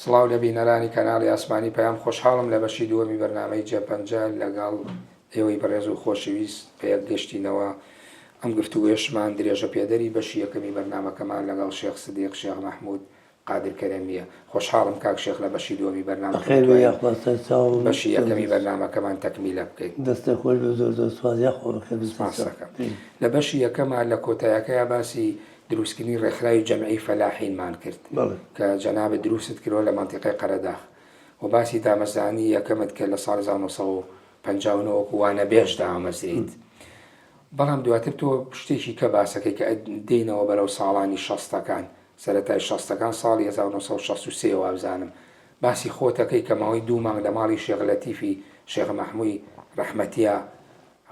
سڵاو لە بینەرانی کەناڵی ئاسمانی پەیام خۆشحاڵم لە بەشی دووەمی بەرنامەی جێپەنجە لەگەڵ ئێوەی بەڕێز و خۆشەویست پێک گەشتینەوە ئەم گفتوگۆیەشمان درێژە پێدەری بەشی یەکەمی بەرنامەکەمان لەگەڵ شێخ سدیق شێخ مەحموود قادر کەرەمیە. خۆشحاڵم کاک شێخ لە بەشی دووەمی بەرنامە بەشی یەکەمی بەرنامەکەمان تەکمیلە بکەیت. دەستە خۆی زۆر سوازی خۆڕکەم لە بەشی یەکەمان لە کۆتایەکەیە باسی دروستکردنی ڕێکخراوی جەمعی فەلاحینمان کرد کە جەنابێت دروست کردەوە لە مەنتیقەی قەرەداغ و باسی دامەزرانی یەکەمت کرد لە ساڵ 1950 وانە بێژدا ئامەزریت. بەڵام دواتر تۆ شتێکی کە باسەکەی کە دێنەوە بەرەو ساڵانی 60ەکان سەرەتای 60ەکان ساڵی 1963 وابزانم باسی خۆتەکەی کە ماوەی 2 مانگ لە ماڵی شێخ لەتیفی شێخ مەحموودی ڕەحمەتیە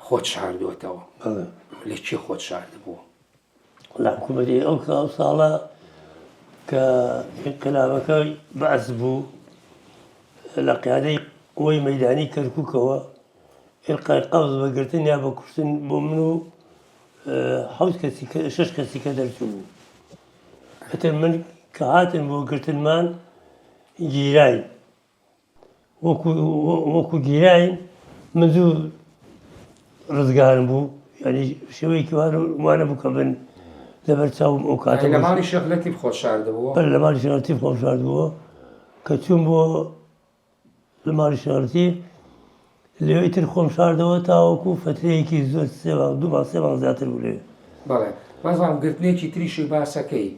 خۆت شاردووەتەوە. لێ چی خۆت شاردبووە؟ لە حکوومەتی ئەو ساڵە کە انقلابەکە بەعس بوو لە قیادەی قووەی مەیدانی کەرکووکەوە ئێلقای قەبز بەگرتن یا بە کوشتن بۆ من و 6 کەسی کە دەرچوو بوو. ئەتر من کە هاتن بۆ گرتنمان گیراین وەکو گیراین من زوو ڕزگارم بوو، یعنی شێوەیەکی وانە بوو کە بن لەبەر چاوم ئەو کاتە لە ماڵی شێخ لەتیف خۆت شاردبووە؟ لە ماڵی شێخ لەتیف خۆم شاردبووە کە چوون بۆ لە ماڵی شێخ لەتیف لەوەی تر خۆم شاردەوە تاوەکو فترەیەکی زۆر 2 مانگ 3 مانگ زیاتر بوو لێ. بەڵێ بەزام گرتنێکی تریشی باسەکەی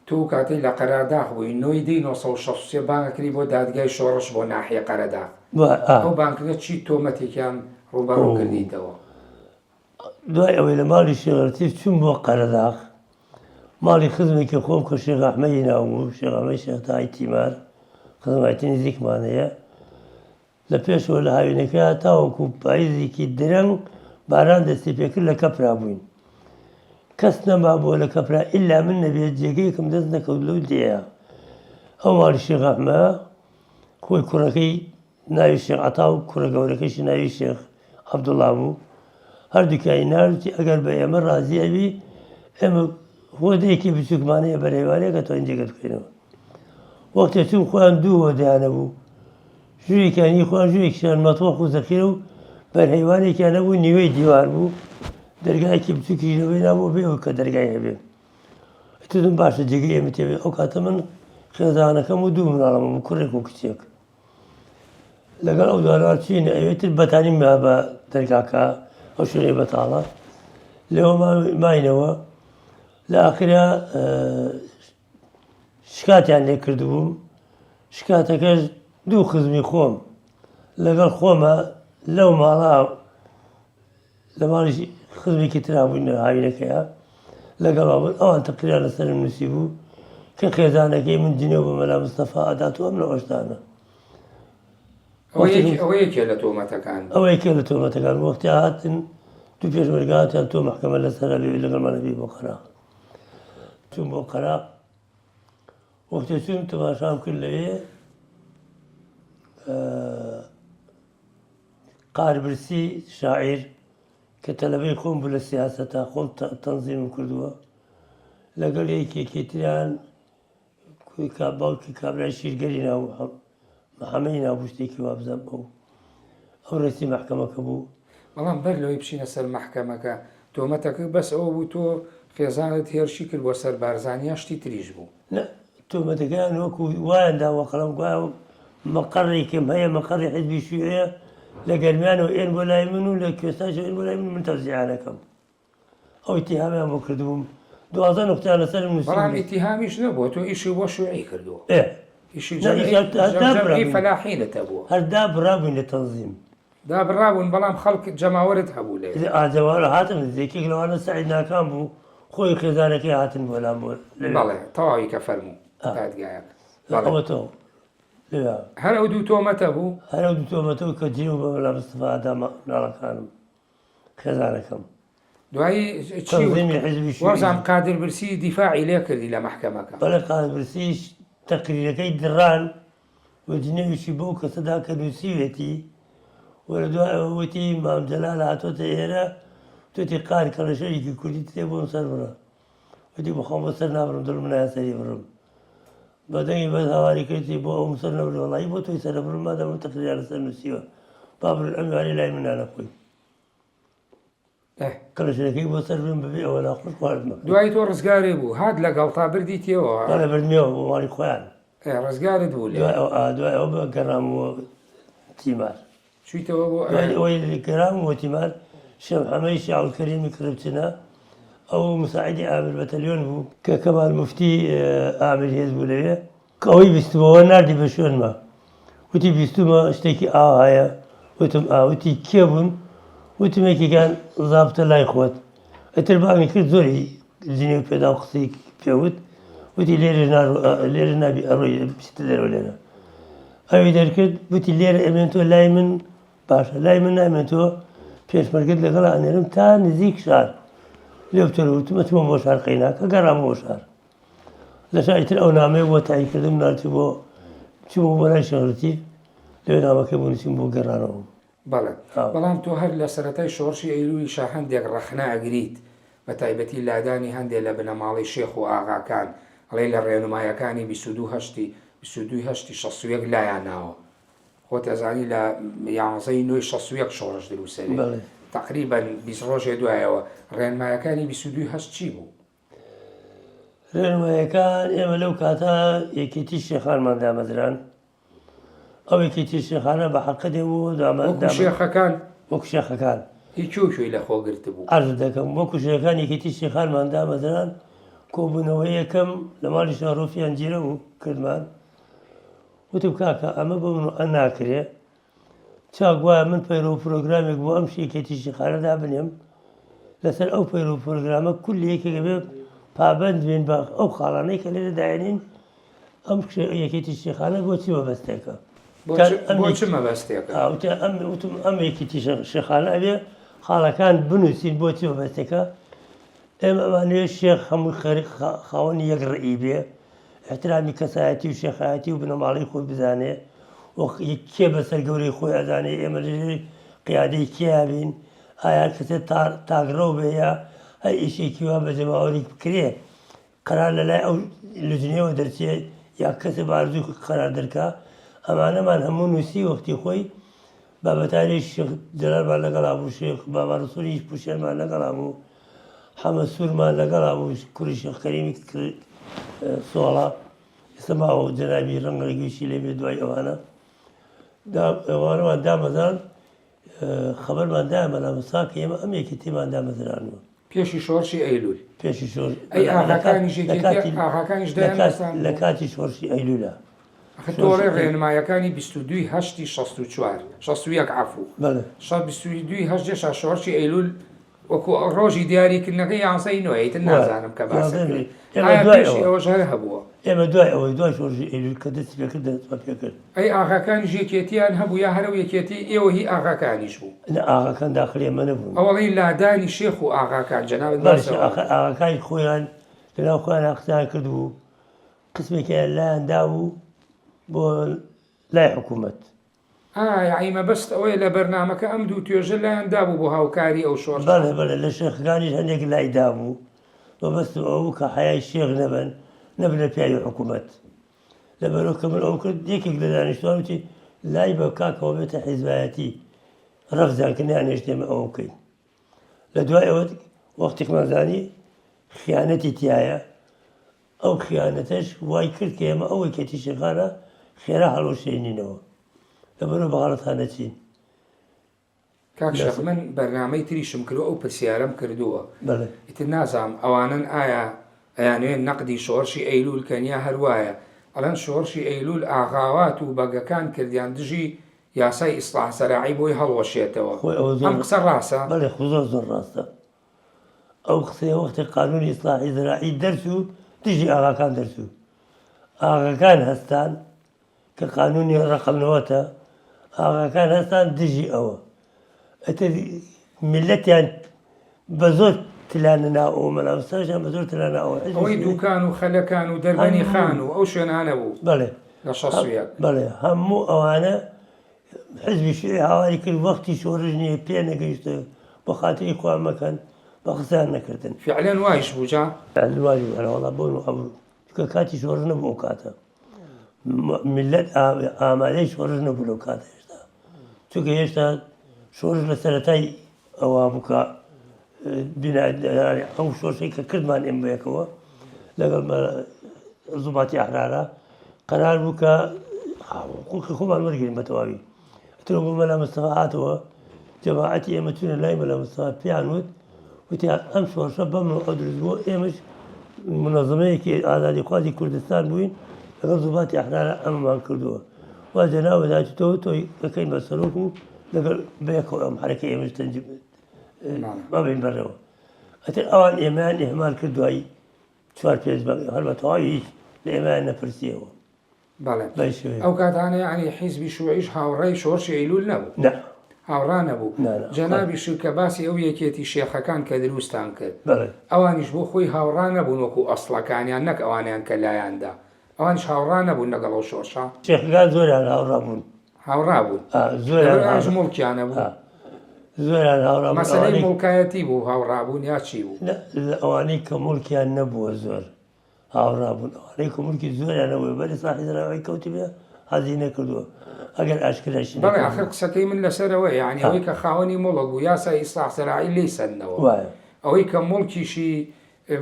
تۆ کاتەی لە قەرەداغ بووی 1963 بانگەکەی بۆ دادگای شۆڕش بۆ ناحیە قەرەداغ. ئەو بانکەکە چی تۆمەتێکیان ڕووبەڕوو کردیتەوە؟ دوای ئەوەی لە ماڵی شێخ لەتیف چوون بۆ قەرەداغ ماڵی خزمێکی خۆم کە شێخ ئەحمەدی ناو بوو، شێخ ئەحمەد شێخ تاهای تیمار خزمەتی نزیکمان هەیە. لە پێشەوە لە هاوینەکە تاوەکو پاییزێکی درەنگ باران دەستی پێکرد لە کەپرا بووین، کەس نەما بۆ لە کەپرا ئیلا من نەبێت جێگەیەکم دەست نەکەوت لەو دێیە. ئەو ماڵی شێخ ئەحمەد خۆی کوڕەکەی ناوی شێخ عەتا و کوڕە گەورەکەیشی ناوی شێخ عەبدوڵڵا بوو، هەردووکیان ناوتی ئەگەر بە ئێمە ڕازی ئەبی ئێمە هۆدەیەکی بچووکمان هەیە بەرهەیوانەیە کە تۆ ئەنجێگە بکەینەوە. وەختێ چوون خۆیان 2 هۆدەیانە بوو، ژوورێکیانی خۆیان ژوورێکیان مەتۆق و زەخیرە و بەرهەیوانێکیان نەبوو نیوەی دیوار بوو، دەرگایەکی بچووکی لەوەی نابوو بێ کە دەرگای هەبێ. تدم باشە جێگەی ئێمە تێبێ. ئەو کاتە من خێزانەکەم و 2 منداڵەمە بوو، کوڕێک و کچێک. لەگەڵ ئەو دوانەوە چینە ئەوێتر بەتانی ما بە دەرگاکە ئەو شوێنەی بەتاڵە لەوە ماینەوە. لە ئاخرا شکاتیان لێ کردبووم، شکاتەکەش 2 خزمی خۆم لەگەڵ خۆمە لەو ماڵا لە ماڵی خزمێکی ترابووین هاوینەکەیە لەگەڵ ئەوان تەقریران لەسەرم نووسی بوو کە خێزانەکەی من جنێو بە مەلا مستەفا ئەدات و ئەم لە ئەوەشتانە. ئەوە یەکێ لە تۆمەتەکان ئەوە یەکێ لە تۆمەتەکان. وەختی هاتن 2 پێشمەرگاتیان تۆ مەحکەمە لەسەر لەوێ لەگەڵمانەبی بۆ قەراغ. چوون بۆ قەراغ، وەختێ چوون تەماشام کرد لەوێ قاربرسی شاعیر کە تەلەبەی خۆم بوو لە سیاسەتە خۆم تەنزیمم کردووە لەگەڵ یەکێکی تریان باوکی کابرای شیرگەری ناو محەمەدی ناو بوو شتێکی وابزەم ئەو ڕێسی مەحکەمەکە بوو. بەڵام بەر لەوەی بچینە سەر مەحکەمەکە تۆمەتەکە بەس ئەوە بوو تۆ خێزانت هێرشی کرد بۆ سەر بارزانیا شتی تریش بوو؟ نە تۆمەتەکەیان وەکو وایان داوە قەڵەم گوایە مەقەڕێکم هەیە مەقەڕی حیزبی شیوعەیە لە گەرمیانەوە ئێن بۆ لای من و لە کوێستانەوە ئێن بۆ لای من تەوزیعانەکەم. ئەو ئیتیهامیان بۆ کردبووم 12 نوقتیان لەسەرم نووسیبوو. بەڵام ئیتیهامیش نەبووە، تۆ ئیشی بۆ شیوعی کردووە. ئیشی فەلاحینەتە بووە. هەر دابڕابووین لە تەنزیم دابڕابوون، بەڵام خەڵک جەماوەرت هەبوو لێ. ئاجەوارە هاتن یەکێک لەوانە سەعید ناکام بوو، خۆی خێزانەکەی هاتن بۆ لام بۆ. بەڵێ تەواوی کە فەرموو دادگایەک. ئەوەتەوە هەر ئەو 2 تۆمەتە بوو؟ هەر ئەو 2 تۆمەتەوە کە جێ و بە مەلا مستەفا ئەدا منداڵەکانم خێزانەکەم. دوایی وەرزان قادر برسی دیفاعی لێ کردی لە مەحکەمەکە؟ بەڵێ قادر برسیش تەقریرەکەی دڕان و جنێویشی بۆ کەسەدا کە نووسیوێتی و لە دوای ئەوە وتی مام جەلال هاتۆتە ئێرە توێتی قاری کە ڕێژەیەکی کوردی تێ بۆم سەر بڕە، وتی بەخۆم بە سەر نابڕم دڵم نایە سەری بڕم. بەدەنگی بەس هاواری کردی بۆ ئەو مسەر نەبر وەڵی بۆ تۆی سەرەبرم مادەمە تەقریا لەسەر نووسیوە بابرن ئەموانی لای من نانەخۆی کەلەشەکەی بۆ سەر بم ببێ ئەوە ناخۆش خواردمە دوای تۆ ڕزگارێ بوو هات لەگەڵ تا بردیتەوە بەڵێ بردمیەوە بۆ ماڵی خۆیان ڕزگارت بوو لێ دوای ئەو بە گەڕامەوە تیمار چیتەوە بۆ دوای ئەوەی گەڕامەوە تیمار شێخ حەمەی شیعولکەریمی کڕبچنە ئەو مساعیدی ئامیر بەتەلیۆن بوو کە کەمال موفتی ئامیر هێز بوو لەوێ کە ئەوەی بیستمەوە نردی بە شوێنمە وتی بیستمە شتێکی ئاو هەیە وتم ئاوتی کێ بوون وتم یەکێکیان زابتە لای خۆت ئەتر بامی کرد زۆری زیینێ پێدا و قسەی پێوت وتی لێرە نابی ئەڕۆی بچیتە دەرەوە لێرە ئەوی دەرکرد وتی لێرە ئەمێن تۆ لای من باشە لای من نامێن تۆ پێشمەرگت لەگەڵ ئەنێرم تا نزیک شار لێ بتەرە وتمەتمە بۆ شار قەینا کە گەڕام بۆ شار لە شایتر ئەو نامەیە بۆ تاییکردم ناچ بۆ چوو بۆ لای شەڕەتی لەوێ نامەکە بوو نووسیم بۆ گەڕانەوە بەڵێ بەڵام تۆ هەر لە سەرەتای شۆڕشی ئەیلولی شا هەندێک ڕەخنا ئەگریت بە تایبەتی لادانی هەندێک لە بنەماڵی شێخ و ئاغاکان ئەڵێ لە ڕێنمایەکانی 22 شەسوویەک لایان ناوە خۆت ئەزانی لە یانزەی نوێی شەسوویەک شۆڕش دروسەوێ تقریبا 20 ڕۆژێ دوایەوە ڕێنمایەکانی 22 چی بوو؟ ڕێنمایەکان ئێمە لەو کاتە یەکێتی شێخانمان دامەزران ئەو یەکێتی شێخانە بە حەقە دێبوو شێخەکان وەکو شێخەکان هیچ شوێی لە خۆگرت بوو ئەرز دەکەم وەکو شێخەکان یەکێتی شێخانمان دامەزران کۆبوونەوەی یەکەم لە ماڵی شارۆفیان گیرە و کردمان وتم کاکە ئەمە بە من ئە ناکرێ چاک وایە من پەیرۆ پرۆگرامێک بۆ ئەم شێکێتی شێخانەدا بنێم لەسەر ئەو پەیرۆ پرۆگرامە کولی یەکێکە بێ پابند بێن بە ئەو خاڵانەی کە لێرە داێنین ئەم یەکێتی شێخانە بۆچی مەبەستێکە وتم ئەم یەکێتی شێخانە ئەبێ خاڵەکان بنووسین بۆچی مەبەستێکە ئێمە ئەمانوێ شێخ هەموو خاوەنی یەک ڕئی بێ احترامی کەسایەتی و شێخایەتی و بنەماڵی خۆی بزانێ کێ بەسەر گەورەی خۆی ئەزانێ ئێمە لەژێر قیادەی کێیابین ئایا کەسێت تاگڕەو بێ یا هەر ئیشێکی وا بە جەماوەری بکرێ قەرار لەلای ئەو لوجنەوە دەرچێ یا کەسێ بارزوو قەرار دەرکا ئەمانەمان هەموو نووسی وەختی خۆی بابەتانی شێخ جەلالمان لەگەڵا بوو شێخ بابا ڕەسوولی هیچ پوشێنمان لەگەڵا بوو حەمە سوورمان لەگەڵا بوو کوڕی شێخ کەریمی سۆڵا ئێستا ماوە جەنابی ڕەنگەڵگویشی لێ بێ دوای ئەوانە ئەوانەمان دامەزان خەبەرمان دایە مەلامەسا کە ئێمە ئەم یەکێتیمان دامەزرانەوە پێشی شۆڕشی ئەیلول پێشی شۆڕ لە کاتی شۆڕشی ئەیلولە تۆڕێ ڕێنمایەکانی 22/64 عەفوو 22/8 شۆڕشی ئەیلول وەکو ڕۆژی دیاریکردنەکەی یانزەی نوێیتر نازانم کە باسەکەی ئەوەش هەر هەبووە ئێمە دوای ئەوەی دوای شۆڕشی ئەیلول کە دەستی پێکرد پێکرد ئەی ئاغاکانیش یەکێتیان هەبوو یا هەرو یەکێتی ئێوە هی ئاغاکانیش بوو ئاغاکان داخلی ئێمە نەبوو ئەوەڵی لادانی شێخ و ئاغاکان جەنابەت ئاغاکانی خۆیان لەناو خۆیان قسەیان کردبوو قسمێکیان لایەن دابوو بۆ لای حکوومەت یعنی مەبەست ئەوەیە لە بەرنامەکە ئەم دوو توێژە لایەن دابوو بۆ هاوکاری ئەو شۆڕش بەڵێ لە شێخەکانیش هەندێک لای دابوو مەبەست ئەو کە حەیای شێخ نەبنە پیاوی حکوومەت لەبەرەوە کە من ئەو کرد یەکێک لە دانیشتوان وتی لای بە کاکەوە بێتە حیزبایەتی ڕەفزانکردنیان هێشتێمە ئەوە بکەین لە دوای ئەوە وەختێکمان زانی خیانەتی تایە ئەو خیانەتەش وای کرد کە ئێمە ئەو یەکێتی شێخانە خێرا هەڵۆشێنینەوە لەبەرەوە بەغەڵەتان نەچین کاک شێخ من بەرنامەی تریشم کردو ئەو پرسیارەم کردووە ئیتر نازانم ئەوانن ئەیانوێن نەقدی شۆڕشی ئەیلول کەنیا هەروایە ئەڵەن شۆڕشی ئەیلول ئاغاوات و بەگەکان کردیان دژی یاسای ئیسلاح سەراعی بۆی هەڵوەشێتەوە ئەم قسە ڕاستە؟ بەڵێ زۆر ڕاستە ئەو قسەیە وەختی قانونی ئیسلاحی زەراعی دەرچوو دژی ئاغاکان دەرچوو ئاغاکان هەستان کە قانونی ڕقمنەوەتە ئاغاکان هەستان دژی ئەوە ئەتر میلەتیان بە زۆر تلانە ناو ئەو مەلامەستاشیان بە زۆر تلانە ئەوەی دووکان و خەلەکان و دەربەنی خان و ئەو شوێنانە بوو بەڵێ لە شەسوویەک بەڵێ هەموو ئەوانە حزبی شوێ هاواری کرد وەختی شۆڕژ نییە پێ نەگەیشتە بۆ خاتری خوا مەکەن بە قسەیان نەکردن فعلەن وایش بوو جا وای وەڵا بۆن ئەبوو کە کاتی شۆڕژ نەبوو ئەو کاتە ملت ئامادەی شۆڕش نەبوو لەو کاتە هێشتا چونکە هێشتا شۆڕش لە سەرەتای ئەوە بووکە ئەو شۆڕشەی کە کردمان ئێمە بەیەکەوە لەگەڵ زوباتی ئەحرارە قەرار بوو کە حقوقی خۆمان وەرگرین بە تەواوی تر بوو مەلا مستەفا هاتەوە جەماعەتی ئێمە چوونە لای مەلا مستەفا پێیان وت وتیان ئەم شۆڕشە بەم ئەو دروست بووە ئێمەش منەظەمەیەکی ئازادیخوازی کوردستان بووین لەگەڵ زوباتی ئەحرارە ئەمەمان کردووە وا جەنابەداچێتەوە تۆی دەکەین بە سەرۆک و لەگەڵ بەیەکەوە ئەم حرەکەی ئێمەش تەنجیم مەبین بەرەوە ئەتر ئەوان ئێمەیان ئێهمال کرد دوایی 4-5 هەر بە تەواوی هیچ لە ئێمەیان نەپرسیەوە ئەو کاتانە ینی حیزبی شوعیش هاوڕێی شۆڕشی ئەیلول نەبوو هاوڕا نەبوو جەنابیش کە باسی ئەو یەکێتی شێخەکان کە دروستان کرد ئەوانیش بۆ خۆی هاوڕا نەبوون وەکو ئەسڵەکانیان نەک ئەوانیان کە لایەندا ئەوانش هاوڕا نەبوون لەگەڵ ئەو شۆڕشە شێخەکان زۆریان هاوڕا بوون هاوڕا بوون زۆریان مڵکیانە بوو زۆریان هاوڕا مەسەلەی مڵکایەتی بوو هاوڕا بوون یا چی بوو ئەوانەی کە مڵکیان نەبووە زۆر هاوڕا بوون ئەوانەی کە مڵکی زۆریان نەبووە بەری ساحیزراوەی کەوتی بێ حەزی نەکردووە ئەگەر ئاشکراشی بەڵێ آخر قسەکەی من لەسەرەوە یعنی ئەوەی کە خاوەنی مڵک بوو یاسای ئیسلاح زەراعی لێی سەندنەوە ئەوەی کە مڵکیشی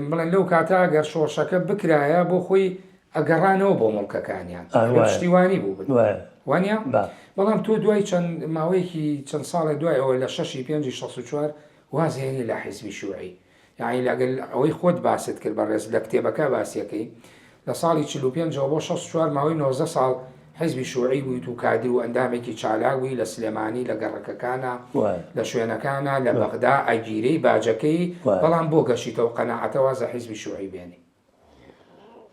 بڵێن لەو کاتا گەر شۆڕشەکە بکرایە بۆ خۆی ئەگەڕانەوە بۆ مڵکەکانیان پشتیوانی بوو وانە بەڵام تۆ دوای چەند ماوەیەکی چەند ساڵی دوای ئەوە لە 6/5/64 وازێنی لە حیزبی شوعی یعنی لەگەڵ ئەوەی خۆت باست کرد بەڕێز لە کتێبەکە باسیەکەی لە ساڵی 45 بۆ 64 ماوەی 19 ساڵ حیزبی شوعی بوویت و کادر و ئەندامێکی چالاک بووی لە سلێمانی لە گەڕەکەکانە لە شوێنەکانە لە بەغدا ئەگیرەی باجەکەی بەڵام بۆ گەشیتەوە قەناعەتە وازە حیزبی شوعی بێنی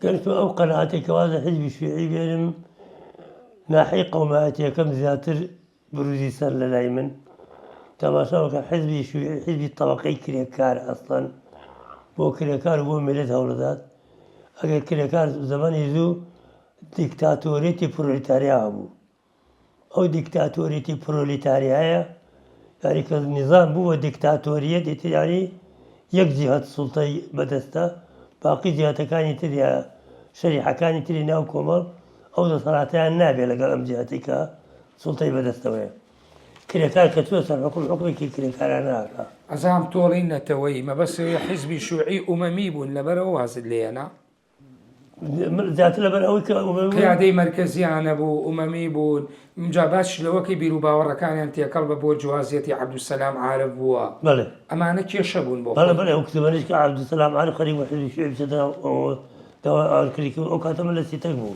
گەرتۆ ئەو قەناعەتێکە وازە حیزبی شوعی بێنم ناحی قەومایەتیەکەم زیاتر بروزی سەر لە لای من تەماشاوەکە حیزبی شوعی حیزبی تەبەقەی کرێکار ئەسڵەن بۆ کرێکار و بۆ میلەت هەوڵەدات ئەگەر کرێکار زەمانی زوو دیکتاتۆریەتی پرۆلیتاریا هەبوو ئەو دیکتاتۆریەتی پرۆلیتاریایە یاری کە نیزام بووە دیکتاتۆریەت ئیتیانی یەک جیهەت سوڵتەی بەدەستە باقی جیهەتەکانی تریە شەریحەکانی تری ناو کۆمەڵ ئەو دەسەڵاتیان نابێت لەگەڵ ئەم جیهەتی کە سوڵتەی بەدەستەوەیە کرێکار کە چوە سەر حکومێکی کرێکارانە ناکە ئەزام تۆڵی نەتەوەی مەبەستەوەی حیزبی شوعی ئومەمی بوون لەبەرەوە وازت لێنە زیاتر لەبەر ئەوەی کە قیادەی مەرکەزیانە بوو ئومەمی بوون جا باش لەوەکەی بیر و باوەڕەکانیان تێکەڵ بە بۆ جوازیەتی عەبدولسەلام عارف بووە بەڵێ ئەمانە کێشە بوون بۆ بەڵێ ئەو کتێبانەش کە عەبدولسەلام عارف خەریک بە حیزبی شوعی بچێتەوە ئەو کاتە من لە سیتەک بوو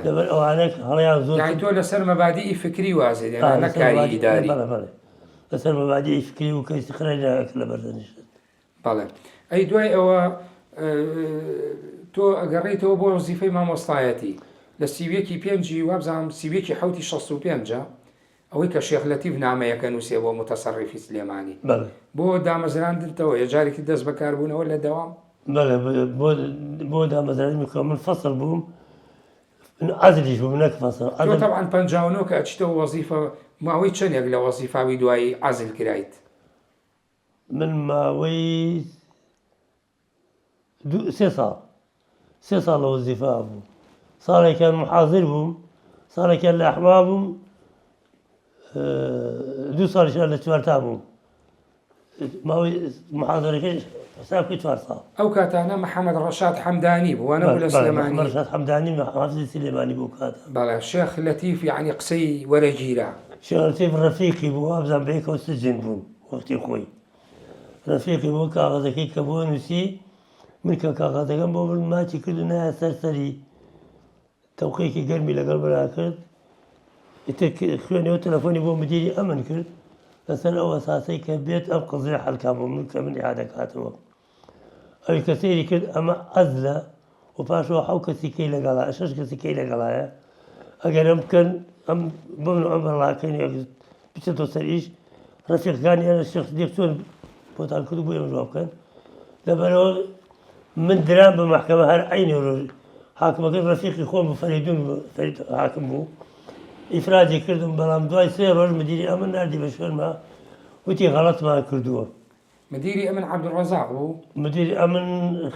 لەبەر ئەوانە هەڵیان زۆر تۆ لەسەر مەبادیئی فکری وازێت نەکاری ئیداری لەسەر مەبادیئی فکری و کە ئیستیقراری ناکرد لە بەردەنیشت بەڵێ ئەی دوای ئەوە تۆ ئەگەڕێیتەوە بۆ وەزیفەی مامۆستایەتی لە سیویەکی پێنجی وابزانم سیویەکی حوتی 65 ئەوەی کە شێخ لەتیف نامەیەکە نووسێ بۆ متەسەڕیفی سلێمانی بۆ دامەزراندنەوە یەجارێکی دەست بەکاربوونەوە لە دەوام بۆ دامەزرانی میکە من فەسڵ بووم عەزلیش بووم نەک فەسڵ تۆ تەبعاً 59 کە ئەچیتەوە وەزیفە ماوەی چەندێک لە وەزیفاوی دوایی عەزل کرایت من ماوەی 3 ساڵ لە وەزیفا بوو ساڵێکیان محاضر بووم ساڵێکیان لە ئەحوا بووم 2 ساڵیشیان لە چوارتا بووم ماوەی محاضرەکەی حسابکەی 4 ساڵ ئەو کاتانە محەممەد ڕەشاد حەمدانی بوو وانە بوو لە سلێمانی ڕەشاد حەمدانی حافزی سلێمانی بوو کاتە بەڵێ شێخ لەتیف یعنی قسەی وەرەگیرە شێخ لەتیف ڕەفیقی بوو وابزان بەیەکەوە سجن بوون وەختی خۆی ڕەفیقی بوو کاغەزەکەی کە بۆ نووسی من کە کاغەزەکەم بۆ من ماچی کرد و نایە سەرسەری تەوقەیەکی گەرمی لەگەڵ بەرا کرد ئیتر خوێنەوە تەلەفۆنی بۆ مدیری ئەمن کرد لەسەر ئەو ئەساسەی کە بێت ئەم قزەیە حەلکا بۆ من کە من ئیعادەکاتەوە ئەوی کە سەیری کرد ئەمە عەزلە و پاشەوە 7 کەسیکەی لەگەڵایە 6 کەسیکەی لەگەڵایە ئەگەر ئەم بکەن ئەم بمن ئەم بەڵاکەین بچێتەوە سەر ئیش ڕەفیقەکانی ئەنە شێخ دیێک چۆن بۆتان کرد بۆ ئێمە جواب بکەن لەبەرەوە من درام بە محکەمە هەر عینی ڕۆژ حاکمەکەی ڕەفیقی خۆم بە فەریدون حاکم بوو ئیفرادی کردم بەڵام دوای 3 ڕۆژ مدیری ئەمن نردی بە شوێنمە وتی غەڵەتمان کردووە مديري أمن عبد الرزاق بو. مدير أمن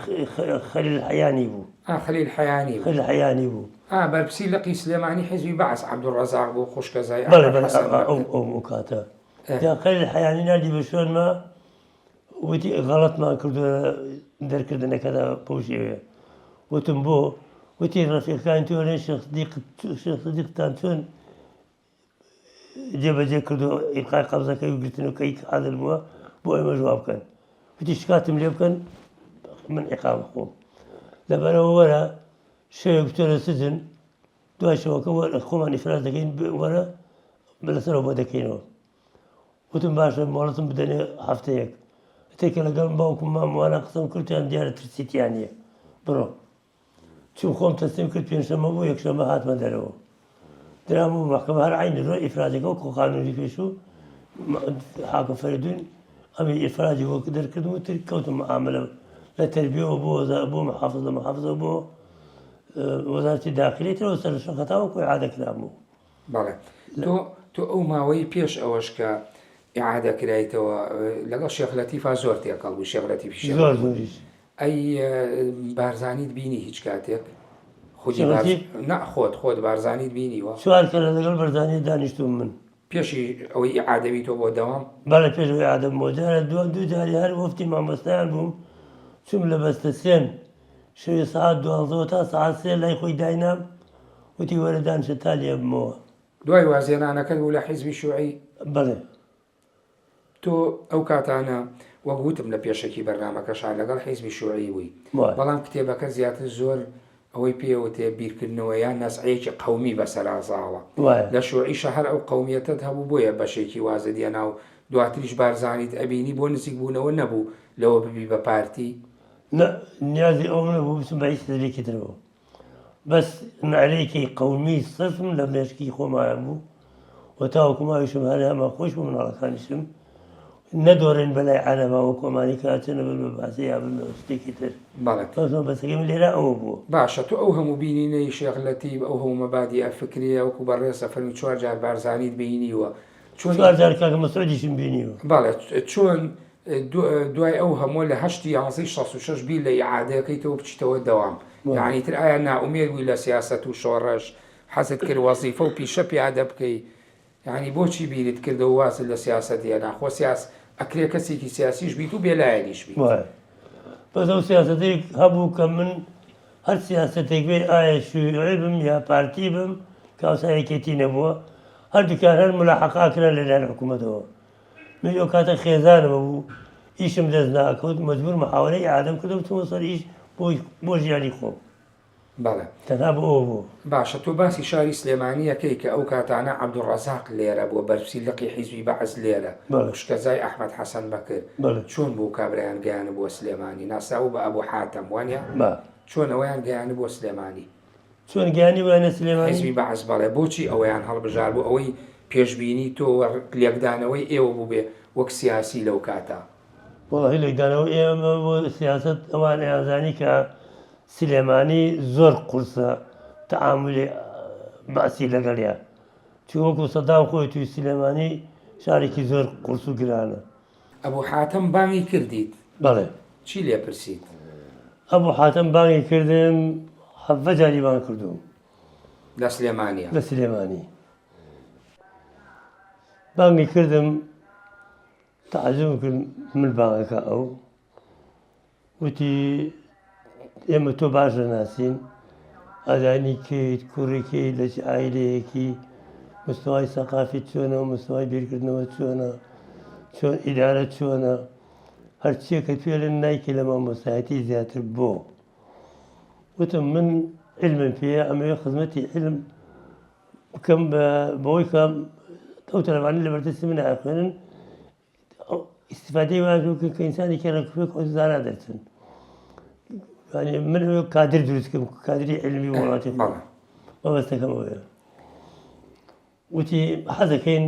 خليل الحياني بو. خليل الحياني. خليل الحياني بو. بربسي لقي سليماني حزبي بعث عبد الرزاق بو خوش كزاي. بلى أو مكاتا. جا خليل الحياني نادي بشون ما ودي غلط ما كردو در كردنا كذا بوشي وتنبو وتي رفيق كان توني شخص صديق تانتون جاب كردو إلقاء قبضة كي وقلتنو كي هذا الموا بو أي جواب كان وتي شكاتم لي كان من إقامة خوم لبنا ورا شيء بتونا سجن دوا شو كور خوم إفراز دكين ورا بلا سنة بدكينو وتم باشا مولتم بدني هفتيك تكلا قال باوكم ما وانا قسم كنت عن ديارة ترسيتيانية برو شو خوم تسليم كنت بين شما بو يك شما هات ما درو درامو محكمة هر عين رو إفرادي كو قانوني فيشو حاكم فردون أمي إفرادي كو كدر كدو كوت معاملة لا تربية وبو محافظة وبو وزارة الداخلية تروسل شقتها وكو إعادة كلامه. بله. تو أو ماوي بيش أوشكا إعادة كرايتوا لقى الشيخ لطيف زورتي قلبي الشيخ لطيف الشيخ. زوريش. أي بارزاني تبيني هيج كاتك. خودی خود بارزاني تبيني وا. سؤال كلا لقى بارزاني دانشتم من. بيشي أو إعادة بيتو بدوام. بله بيش إعادة موجودة دو جاري هر وقتی ما مستعان بوم ثم لبست السن شوي ساعات دو زوتا ساعات سن لا يخوي داينام وتي وردان شتالي بمو. دواي وازينا كذا ولا حزب شيوعي. بله. تو أو كاتانا وقوتم لبيشكي برنامجش على لقى الحزب الشيوعي وي. بلام كتابك زيادة الزور أو بيوتي بيركنويان ناس عيش قومي بس رازاوا. لشيوعي شهر أو قومية تذهب بويا بشيكي وازدي أنا دواتريش بارزاني أبيني بونسك بونا ونبو لو ببي ببارتي. لا نيازي أمنا هو بس بعيش ذي كترو. بس نعريكي قومي صفم لما يشكي خوما يمو وتاوكم ما يشم هذا ما خوش من على كان يشم. ندورين بلاي على ما وكماني كاتنا بالمباسية بالمستكتر. بالك. بس كم اللي رأوا بو. باشا تو أوهم بيني شيخ لطيف أوهم مبادئ فكرية وكبر رأس فرمي شوار جار بارزاني بيني و. شوار جار كاك مسعودي شن بيني و. بالك شون دواي أوهم ولا هشتي عنصي شخص وشش بيل إعادة كي تو بتشتوى الدوام. يعني ترى أنا أمير ولا سياسة وشورش حسد كل وظيفة وبيشبي عدب كي. يعني بوشي بيرد كردو واصل للسياسة ديالنا خو سياسة أكري كسيكي سياسيش بيتو بلا عينيش بيت. بس هو سياستيك هبو كمن هر سياستيك بين شيوعي بم يا بارتي بم كاوساي كيتين بوا هر دكان هر ملاحقة كنا لنا الحكومة هو ميو كاتا خيزان بو إيش مدزنا كود مجبور محاولة إعادة كده بتوصل إيش بوش يعني خو. بله. تنابو. باشا تو باسي شاري سليمانية كيك أو كاتانا عبد الرزاق ليرة بو برسي لقي حزبي بعز ليرة. وش كزاي أحمد حسن بكر. بله. شون بو كابريان جانب وسليماني ناساو بأبو حاتم وانيا. با. شون أويان جانب وسليماني. شون جانب وأنا سليماني. حزبي بعز بله بوشي أويان هالبجار بو أوي بيشبيني تو ليقدانوي إيو بو بي وك سياسي لو كاتا. والله ليقدانوي إيو سياسة أوان إعزاني سليماني زور قرصة تعامل بأسي لقليا شوكو صدام خويتو سليماني شاركي زور قرصو قرانا أبو حاتم باني كرديت. بله. چی لێ پرسیت؟ أبو حاتم باني كردم حفة جاري بان كردوم لە سلێمانیە. لە سلێمانی بانگی کردم تعجب کرد من بانگەکە ئەو وتی ئێمە تۆ باش دەناسین ئەزانی کەیت کوڕێکی لە عایلەیەکی مستوای سەقافی چۆنە و مستوای بیرکردنەوە چۆنە چۆن ئیدارە چۆنە هەرچیەکە توێ لە نایکە لە مامۆستایەتی زیاتر بۆ وتم من علمم پێیە ئەمەوێ خزمەتی علم بکەم بەوەی کە ئەو تەلەبانە لە بەردەستی منە ئەخوێنن ئیستیفادەی وان بکەن کە ئینسانێکی ڕێکخراوێک ئەو زانە دەرچن یعنی من کادر دروست بکەم کادری علمی وڵاتی خۆم مەبەستەکەم ئەوەیە وتی حەزەکەین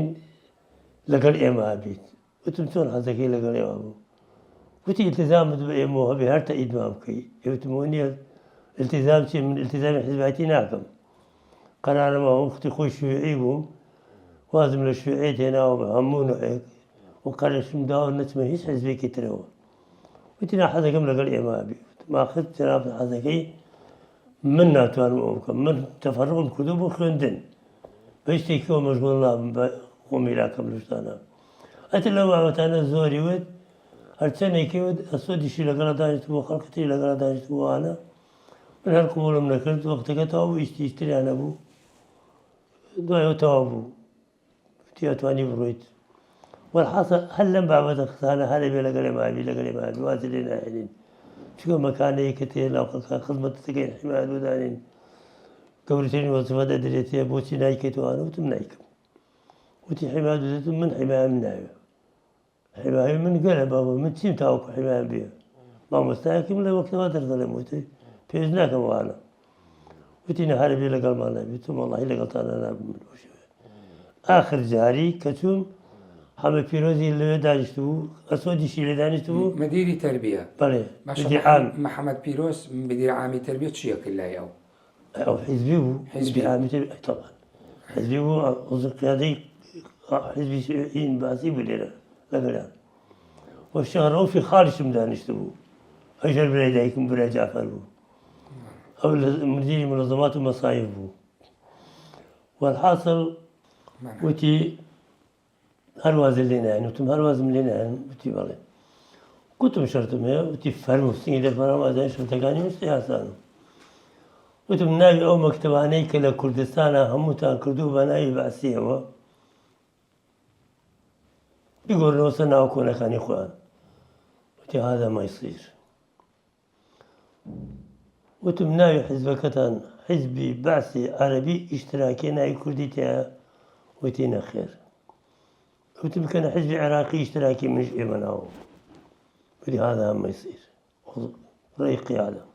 لەگەڵ ئێمە بیت وتم چۆن حەزەکەی لەگەڵ ئێوە بوو وتی ئیلتیزامت بە ئێمەوە هەبێ هەر تەئیدمان بکەی وتمەوە نییە التزام چی من التزامی حزباتی ناکەم قەرارەمە وەختی خۆی شیوعی بووم وازم لە شیوعیت هێناوە بە هەموو نوعێک وقال شم داور نتمه هيش حزبك تروى وتنا حذكم لقال إمامي ما أخذت جناب حذكي من ناتوان أمكم من تفرغ الكتب وخندن بيشتكي ومشغول الله قومي لكم لشتانا أتلا ما متانا زوري ود هرتني كيود أسودي شي لقلا دانشت بو خلقتي لقلا دانشت بو أنا من هالقبول من كنت وقتك تاو يشتري أنا بو دوايو تاو بو تياتواني برويت والحاصل هل لم بعد انا هذا بلا قال ما وازلين اهلين شو مكاني كثير لو خدمة تسكين حماية ودانين كبرتين وصفات ادريتي بوتي نايكتو انا وتم نايكم وتي حماية ودانين من حماية من نايو حماية من قلب من تيم تاوك حماية بيها ما مستحكم لا وقت ما ترضى لموتي فيزناكم وانا وتينا هذا بلا قال ما نبيتم والله الا قلت انا آخر جاري كتوم حمد فيروزي اللي دانشتو أسودي شي اللي دانشتو مديري تربية بله مدير محمد فيروز مدير عامي تربية شيء كلها أو حزبي هو حزبي عامي تربية طبعا حزبي هو وزير قيادي حزبي شيئين باسي بلينا لا والشهر في خارج دانشتو أجل بلا يديكم بلا جعفر هو أو مدير منظمات ومصايب هو والحاصل وتي هرواز اللي يعني وتم هرواز من اللي يعني وتي بالله كنت مشرتم هي وتي فرموا السنين اللي فرموا هذا شو تكاني مستحسن وتم ناوي أو مكتباني كلا كردستان هم تان كردو بناي بعسيه هو يقول له سنة وكنا كان إخوان وتي هذا ما يصير وتم ناوي حزبكتان حزبي بعثي عربي اشتراكي ناوي كردي تاع وتينا خير وتمكن حزب عراقي اشتراكي من منعه ولهذا ما يصير رأي قيادة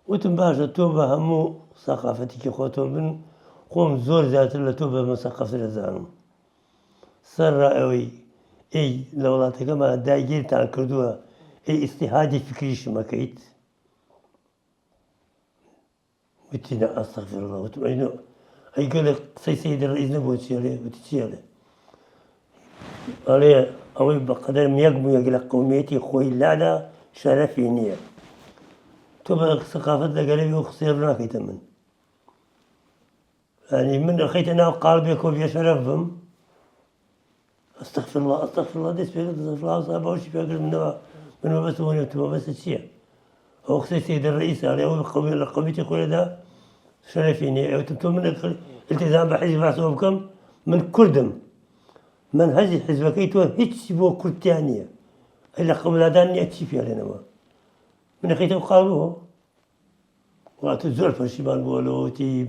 وتم باشا توبة همو ثقافتك خوتو من قوم زور ذات اللي توبة من ثقافة الزانو سر رأوي اي لولاتك ما دايجير تان كردوها اي استهادي فكري شمكيت وتينا استغفر الله وتم أي قال لك سيد الرئيس نبوتي عليه وتتي عليه عليه أوي بقدر ميقمو يقلق قوميتي خوي لا شرفي نية تبقى ثقافة قلبي وخسرنا في تمن يعني من أخيتنا قلبي كوبي شرفهم أستغفر الله ديس بيقول أستغفر الله صعب أول شيء بيقول من بس موني وتما بس الشيء أو سيد الرئيس عليه أوي قوميتي خوي ده شرفيني أو تبتو من التزام بحزب حسوبكم من كردم منهج حزبك يتوه هيك بو كردتانية إلا قبل دانية تشيفي علينا ما من خيته قالوه وقت الزور فرشيبان بولو تي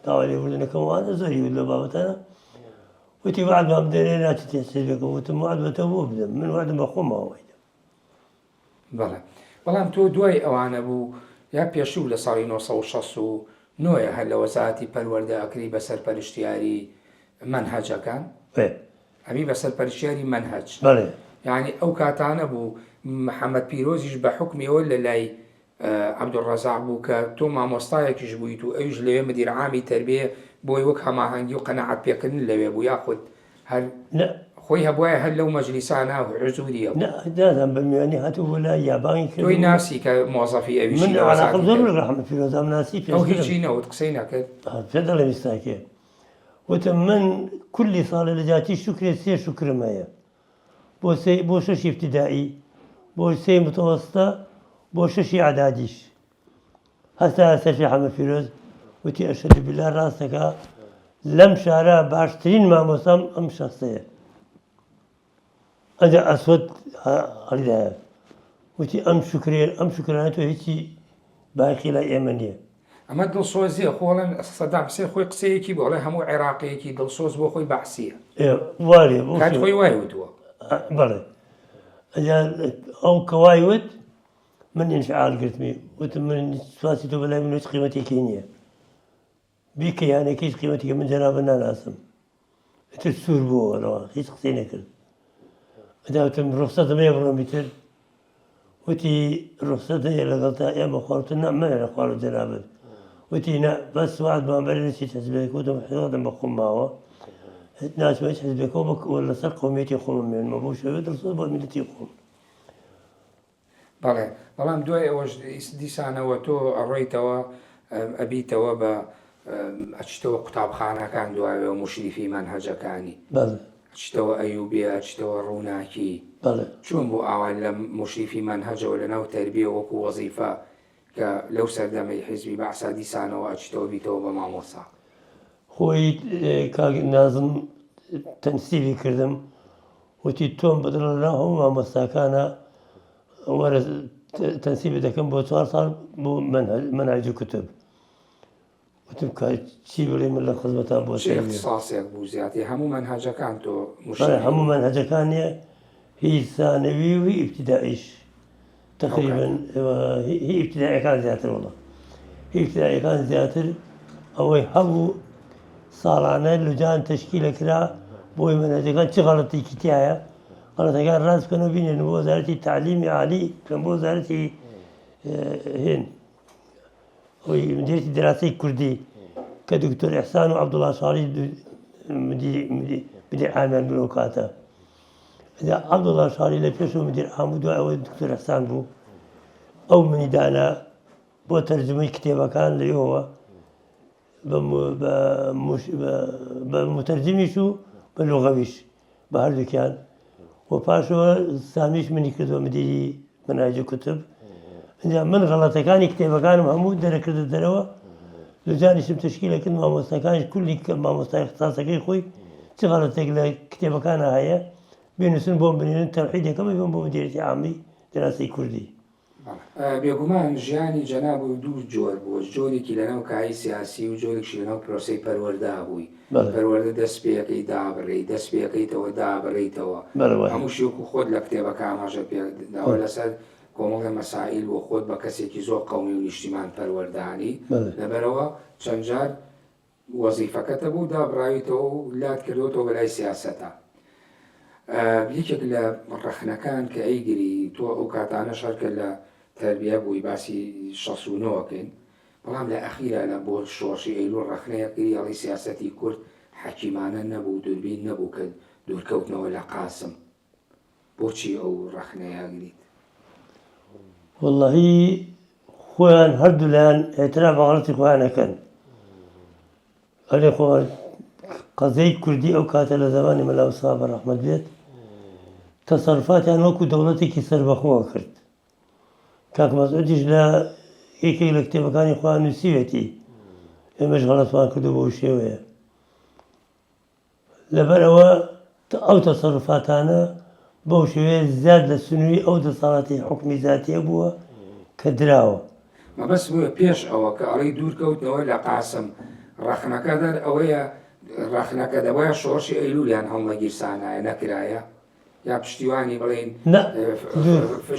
تاولي ولنا كمان زوري ولا بابتنا وتي بعد ما بدينا تحسبك وتم بعد ما توب من بعد ما قوم هو بله بەڵام تۆ دوای ئەوانە بوو یا پێشوو لە ساڵی 1969 هەر لە وەزارەتی پەروەردە ئەکری بەسەر پەرشتیاری مەنهەجەکان ئەمی بەسەر پەرشتیاری مەنهەج یعنی ئەو کاتانە بوو محەممەد پیرۆزیش بە حکمیەوە لە لای عەبدوڵڕەزاق بوو کە تۆ مامۆستایەکیش بوویت و ئەویش لەوێ مدیر عامی تەربیە بۆی وەک هەماهەنگی و قەنەعەت پێکردن لەوێ بوو یاخود هەر خۆی هەبوایە هەر لەو مەجلیسانە حزوریە نازانم بەمیوانی هاتوو بۆ لای یابانی کرد تۆی ناسی کە مۆزەفی ئەویشی من عەلاقەم زۆر لەگەڵ محەممەد پیرۆزام ناسی ئەو هیچی نەوت قسەی نەکرد پێ دەڵێ میستاکێ وتم من کولی ساڵە لە جاتی شکرێ سێ شکرم هەیە بۆ شەشی ابتدایی بۆ سێ متوەسطە بۆ شەشی عەدادیش هەستا سەرفی محەممەد پیرۆز وتی ئەشهەدو بالله ڕاستەکە لەم شارە باشترین مامۆستام ئەم شەخسەیە ئەجا ئەسوەد هەڵیدایە وتی ئەم شکرانە تۆ هیچی باقی لای ئێمە نییە ئەمە دڵسۆزیە خۆڵەن سەدام حوسێن خۆی قسەیەکی بۆڵێ هەموو عێراقیەکی دڵسۆز بۆ خۆی بەعسیە وارێ کات خۆی وای وتووە بەڵێ ئەجا ئەو کە وای وت من ئینفعال گرتمی وتم من سواسی تۆ بەلای من هیچ قیمەتێکی نییە بیکە یانێکی هیچ قیمەتێکی من جەنابە ناناسم ئیتر سوور بووەوەڵەوە هیچ قسەی نەکرد ئەجا وتم ڕوخسەتم هەیە بڕۆمی تر وتی ڕوخسەت هەیە لەگەڵ تا ئێمە خواڵتن نامەیە لە خوارد جەنابەت وتی نە بەس وعدمان بەرە چی حزبێک وتم حێڵدەم بە خۆم ماوە ناس ما يحس بكوبك ولا سر قوميتي يخون من ما بوش يدرس ولا ملتي يخون. بەڵێ بەڵام دوای ئەوەش دیسانەوە تۆ ئەڕۆیتەوە ئەبیتەوە بە ئەچیتەوە قوتابخانەکان دوایەوە مشریفی مەنهەجەکانی ئەچیتەوە ئەیوبیە ئەچیتەوە ڕووناکی چۆن بۆ ئاوان لە مشریفی مەنهەجەوە لەناو تەربیە وەکو وەزیفە کە لەو سەردەمەی حیزبی بەعسا دیسانەوە ئەچیتەوە بیتەوە بە مامۆستا خۆی کاک نازم تەنسیبی کردم وتی تۆم بەدڵ لە هەموو مامۆستاکانە وەرە تەنسیبی دەکەم بۆ 4 ساڵ بۆ مەنهەج و کتب وتم چی بڵێ من لە خزمەتان بۆ ساسێک بوو زیاتی هەموو مەنهەجەکان تۆ هەموو مەنهەجەکانیە هی ثانەوی و هی ئیبتیدائیش تقریبا هی ئیبتیدائیەکان زیاتر وڵە هی ئیبتیدائیەکان زیاتر ئەوەی هەبوو ساڵانە لوجان تشکیلە کرا بۆی مەنهەجەکان چ غەڵەتێکی تایە غەڵەتەکان ڕاست بکەن و بینێن بۆ وەزارەتی تعلیمی عالی بۆ وەزارەتی هێن مدیرێتی دراسی کوردی کە دکتۆر ئیحسان و عەبدوڵڵا شاڕی مدیر عامیان بوون ئەو کاتە عەبدوڵڵا شاڕی لە پێشەوە مدیر عام و دوای ئەوەی دکتۆر ئیحسان بوو ئەو منی دانا بۆ تەرجمەی کتێبەکان لەوێەوە بە متەرجمیش و بە لوغەویش بە هەردووکیان و پاشەوە سامیش منی کردووە مدیری مەنهەج و کتب اینجا من غەڵەتەکانی کتێبەکانم هەموو دەرەکردە دەرەوە لوجانیشم تشکیلە کرد مامۆستاکانیش کولی مامۆستای اختصاسەکەی خۆی چ غەڵەتێک لە کتێبەکانە هەیە بێنووسن بۆم بنێنن تەوحیدەکەمە بێن بۆ مدیرێتی عامی دراسی کوردی بێگومان ژیانی جەناب و دوو جۆر بووە جۆرێکی لەناو کاری سیاسی و جۆرێکی لەناو پرۆسەی پەروەردە بووی پەروەردە دەست پێەکەی دابڕێی دەست پێەکەیتەوە دابڕێیتەوە هەموو شێوک و خۆت لە کتێبەکە ئاماژە پێداوە لەسەر کۆمەڵە مەسائیل بۆ خۆت بە کەسێکی زۆر قەومی و نیشتیمان پەروەردانی لەبەرەوە چەند جار وەزیفەکەتە بوو دابڕاویتەوە و لات کردوتەوە بەلای سیاسەتە یەکێک لە ڕەخنەکان کە ئەیگری تۆ ئەو کاتانە شەرکە لە تربیە بووی باسی 69کەین بەڵام لە ئەخیرە لە بۆ شۆڕشی ئەیلوو ڕەخنەیەکری ئەڵی سیاسەتی کورد حەکیمانە نەبوو دووربین نەبوو کە دوورکەوتنەوە لە قاسم بۆچی ئەو ڕەخنەیە گریت وەڵڵاهی خۆیان هەردوو لایەن ئێتراف بە غەڵەتی خۆیانەکەن ئەلێ خۆ قەزەی کوردی ئەو کاتە لە زمانی مەلا موسا بەڕەحمەت بێت تەسەڕوفاتیان وەکو دەوڵەتێکی سەربەخۆوە کرد کاک مەسعودیش لە یەکێک لە کتێبەکانی خۆیان نووسیوێتی ئێمەش غەڵەتمان کردو بەو شێوەیە لەبەرەوە ئەو تەسەڕوفاتانە بەو شێوەیە زیاد لە سنووری ئەو دەسەڵاتی حکمی زاتیە بووە کە دراوە مەبەست بووە پێش ئەوە کە ئەڵی دوورکەوتنەوە لە قاسم ڕەخنەکە دەر ئەوەیە ڕەخنەکە دەبایە شۆڕشی ئەیلولیان هەڵمەگیرسانایە نەکرایە یا پشتیوانی بڵێن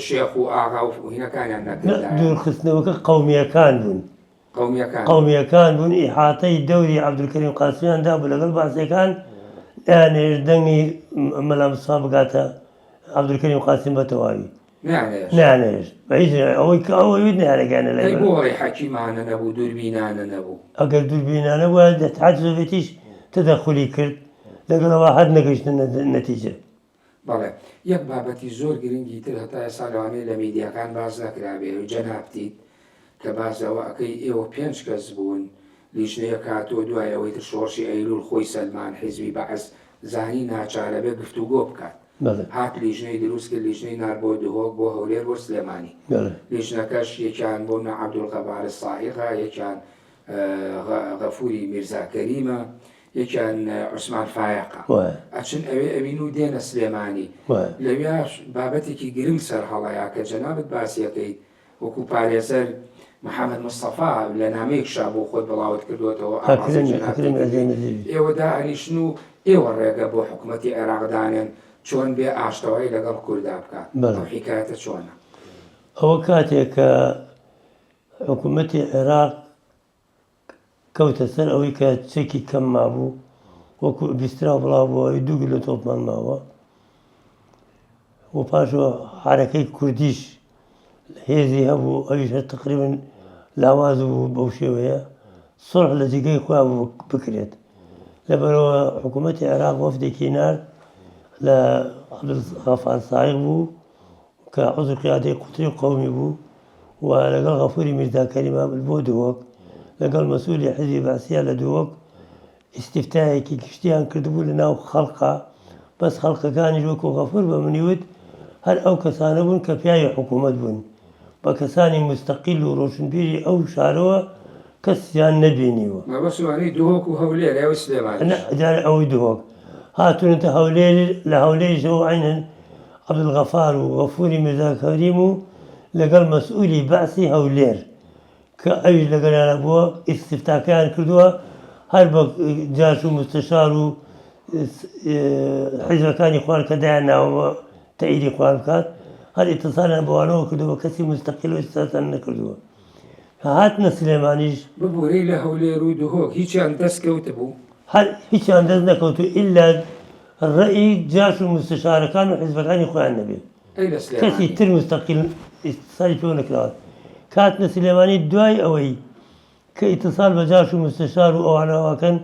شێخ و ئاغا و هینەکانیان نەکرایە دوورخستنەوەکە قەومیەکان بوون قەومیەکان بوون ئیحاتەی دەوری عەبدولکەریم قاسمیاندا بوو لەگەڵ باسیەکان یانێژ دەنگی مەلا موسا بگاتە عەبدولکەریم قاسم بە تەواوی نانێژ ئەوەی نارەگانە لە بۆڵی حەکیمانە نەبوو دووربینانە نەبوو ئەگەر دووربینانە وە دەتحات سۆڤێتیش تەدەخولی کرد لەگەڵەوە هەر نەگەیشتن نەتیجە بەڵێ یەک بابەتی زۆر گرنگی تر هەتا ئێستا لەوانەیە لە میدیاکان باز نەکرابێ و جەنابتیت کە بازەوە ئەەکەی ئێوە 5 کەس بوون لیژنەیە کاتۆ دوای ئەوەی تر شۆڕشی ئەیلول خۆی سەلمان حیزبی بەعەز زانی ناچارە بێ گفتوگۆ بکات هات لیژنەی دروست کرد لیژنەی نار بۆ دهۆک بۆ هەولێر بۆ سلێمانی لیژنەکەش یەکیان بۆ عەبدولغەفار ساحیقا یەکیان غەفوری میرزا کەریمە یەکیان عوسمان فایقا ئەچن ئەوێ ئەوین و دێنە سلێمانی لەوێش بابەتێکی گرنگ سەر هەڵەیە کە جەنابەت باسیەکەیت وەکو پارێزەر محەممەد مستەفا لە نامەیەکشا بۆ خۆت بڵاوت کردوێتەوە ئێوە دائەنیشن و ئێوە ڕێگە بۆ حکوومەتی عێراقدانێن چۆن بێ ئاشتەوەی لەگەڵ کووردا بکات ئەو حیکایەتە چۆنە ئەوە کاتێک کە حکوومەتی عێراق کەوتە سەر ئەوەی کە چێکی کەم مابوو وەکو بیسترا بڵاو بووە 2 لە تۆپمان ماوە و پاشەوە حرەکەی کوردیش هێزی هەبوو ئەویش هەر تقریبن لاواز بوو بەو شێوەیە سڵح لە جێگەی خۆیان بکرێت لبرو حكومة العراق وفد كينار لعبد الغفار صايغ بو كعضو قيادي قطري قومي بو ولقال غفوري ميرزا كريم بالبو دووك لقال مسؤولي حزب بعثية لدووك استفتاحي كي كشتيان كردبو لناو خلقه بس خلقه كان يجوكو غفور بمنيود هل أو كسانة بون كفياي حكومة بون بكساني مستقل وروشنبيري أو شاروا كسيان نبينيو ما بس يعني دوهوك وهولير يا سليمان أنا جاري أو دوهوك هاتون انت هولير لهولير جو عينا عبد الغفار وغفوري ميرزا كريمو لقال مسؤولي بعثي هولير كأي لقال أنا بوا استفتاء كان كردوا هربك جاشو مستشارو حزب كان إخوان كدانا وتأييد إخوان كان هل اتصالنا بوانو كردوا كسي مستقل واستاذنا كردوا هاتنا سليمانيش ببوري لهولير ودوهوك هيك عن دسكوتبو هل هيك عندنا كوتو إلا الرأي جاشو مستشار كان وحزب كان إخوان النبي أي لسليمان كسي تر مستقل اتصالي فيونا كلاوات كاتنا سليماني دواي أوي كاتصال بجاشو مستشار أو أنا وكان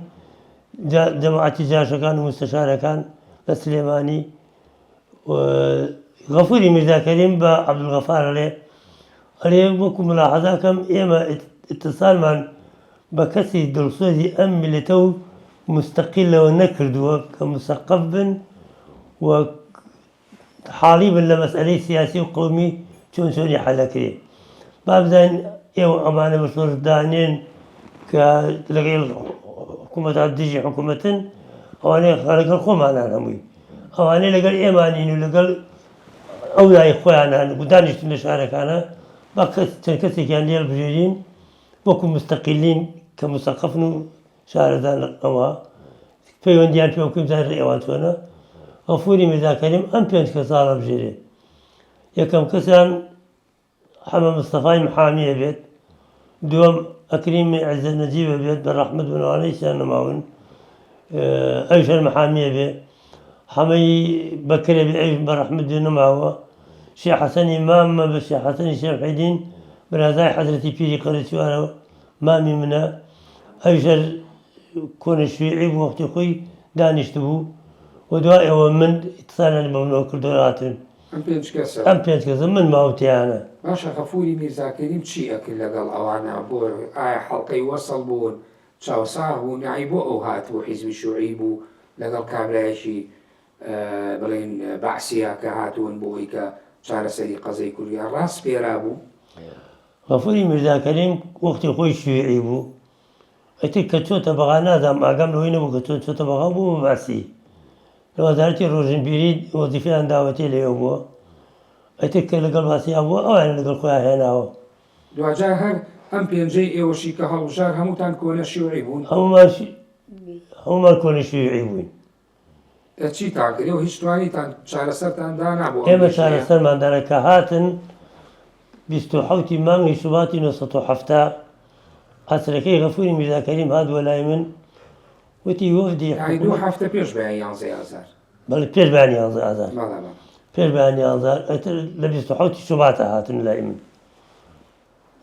جماعة جاشا كان مستشار كان لسليماني وغفوري ميرزا كريم عبد الغفار عليه وكم ملاحظة كم إما اتصال من بكسي دلسوزي أم ملتو مستقلة ونكردوا كمثقف وحالي لمسألة سياسية وقومي شون سوري حلكري باب زين إيو أمانة بصور دانين كتلقي حكومة عبديجي حكومة أواني خارج الخوم أنا هموي أواني لقال إيمانين ولقال أولاي خويا أنا ودانش تنشارك أنا بقى تنكسي كان لي البجيرين وكم مستقلين كمثقفن شاردان أما في ونديان في وكم زين رئوان تونا غفوري ميرزا كريم أم بينش كسار بجيري يكم كسان حمام مصطفى محامية بيت دوم أكريم عز النجيب بيت بن رحمة بن علي شان معون أيش المحامية بيت حمي بكر بالعيش بن رحمة بن معوة شيخ حسن إمام بالشيخ حسن الشيخ حيدين بن هذا حضرتي فيري قريت أنا مامي منا أيشر كون الشيعي بوقت خوي دانشتبو ودواء ومن اتصالنا بمنو كردوراتن أم بينش كسر أم بينش كذا من موتي أنا باشا غفوري ميرزا كريم شي أكل لقال أوانا بور حلقي وصل بون شاو صاحبون يعيبو أو هاتو حزب الشيوعي بو لقال كاملاشي بلين بعسيا كهاتون بويكا شارع سري قزي كوريا راس بيرابو غفوري ميرزا كريم وقت خوي شيوعي بو أتي كتشوتا بغانا دام أقام لوين بو كتشوتا بغا بو بعسي لو وزارتي روجنبيري وظيفة عن دعوتي ليوبو أتي كلقل بعسي أبو أو أنا لقل خويا هنا هو دو جاهر أم بينجي إيوشي كهالوشار هموتان كون الشيوعي بون هم ما كون شيوعي بوين چی تاکری و هیچ توانی تان چارەسەرتان دانا بۆ ئێمە چارەسەرمان دانا کە هاتن 27 مانگی سوباتی 1970 عەسرەکەی غەفوری میرزا کەریم هاتووە لای من وتی وەفدی یعنی 2 هەفتە پێش بەیان 11,000 بەڵێ پێش بەیانی 11,000 بەڵێ پێش بەیانی 11,000 ئەتر لە 27 سوباتە هاتن لای من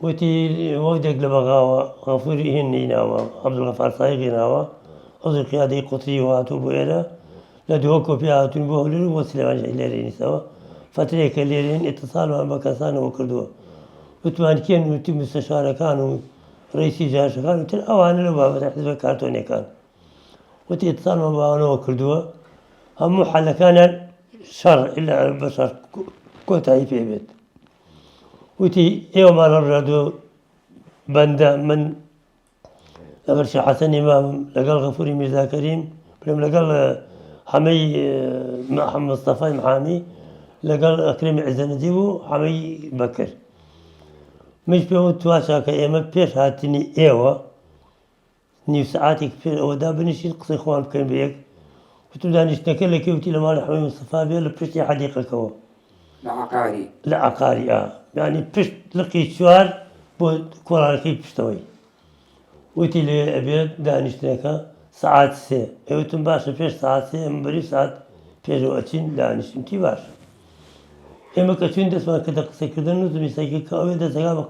وتی وەفدێک لە بەغاوە غەفوری هێنی ناوە عەبدولغەفار سایغی ناوە عەضوی قیادەی قوتری و هاتوو بۆ ئێرە لە دووە کۆپی هاتوون بۆ هەولێر و بۆ سلێمان شەی لێرەنیسەوە فترەیەکە لێرەن ئیتیصالمان بە کەسانەوە کردووە وتمان کێن وتی مستەشارەکان و ڕئیسی جاشەکان وتر ئەوانە لە بابەتە حیزبە کارتۆنیەکان وتی ئیتیصالمان بەوانەوە کردووە هەموو حەلەکانیان شەڕ ئیلا بە شەڕ کۆتایی پێ بێت وتی ئێوەمان هەڵبژاردووە بەندە من لەگەڵ شێخ حەسەن ئیمامم لەگەڵ غەفوری میرزا کەریم بڵێم لەگەڵ حەمەی مستەفای محامی لەگەڵ ئەکرەمی عیزەنەجیب و حەمەی بەکر مش پێوت تواشا کە ئێمە پێش هاتنی ئێوە نیو سەعاتێک پێش ئەوەدا بنیشین قسەی خۆمان بکەین بە یەک وتم دانیشتنەکە لە کەوتی لە ماڵی حەمەی مستەفا بێ لە پشتی حەدیقەکەوە لە عەقاری یعنی پشت لقی چوار بۆ کۆڵانەکەی پشتەوەی وتی لێ ئەبێت دانیشتنەکە سعات سێ ئێوتم باشە پێش سعات سێ ئەمە بەری سعات پێشەوە ئەچین دانیشتنی باش ئێمە کە چوین دەستمان کە دە قسەکردن و زمیسەکە کە ئەوێ دەستەکە بە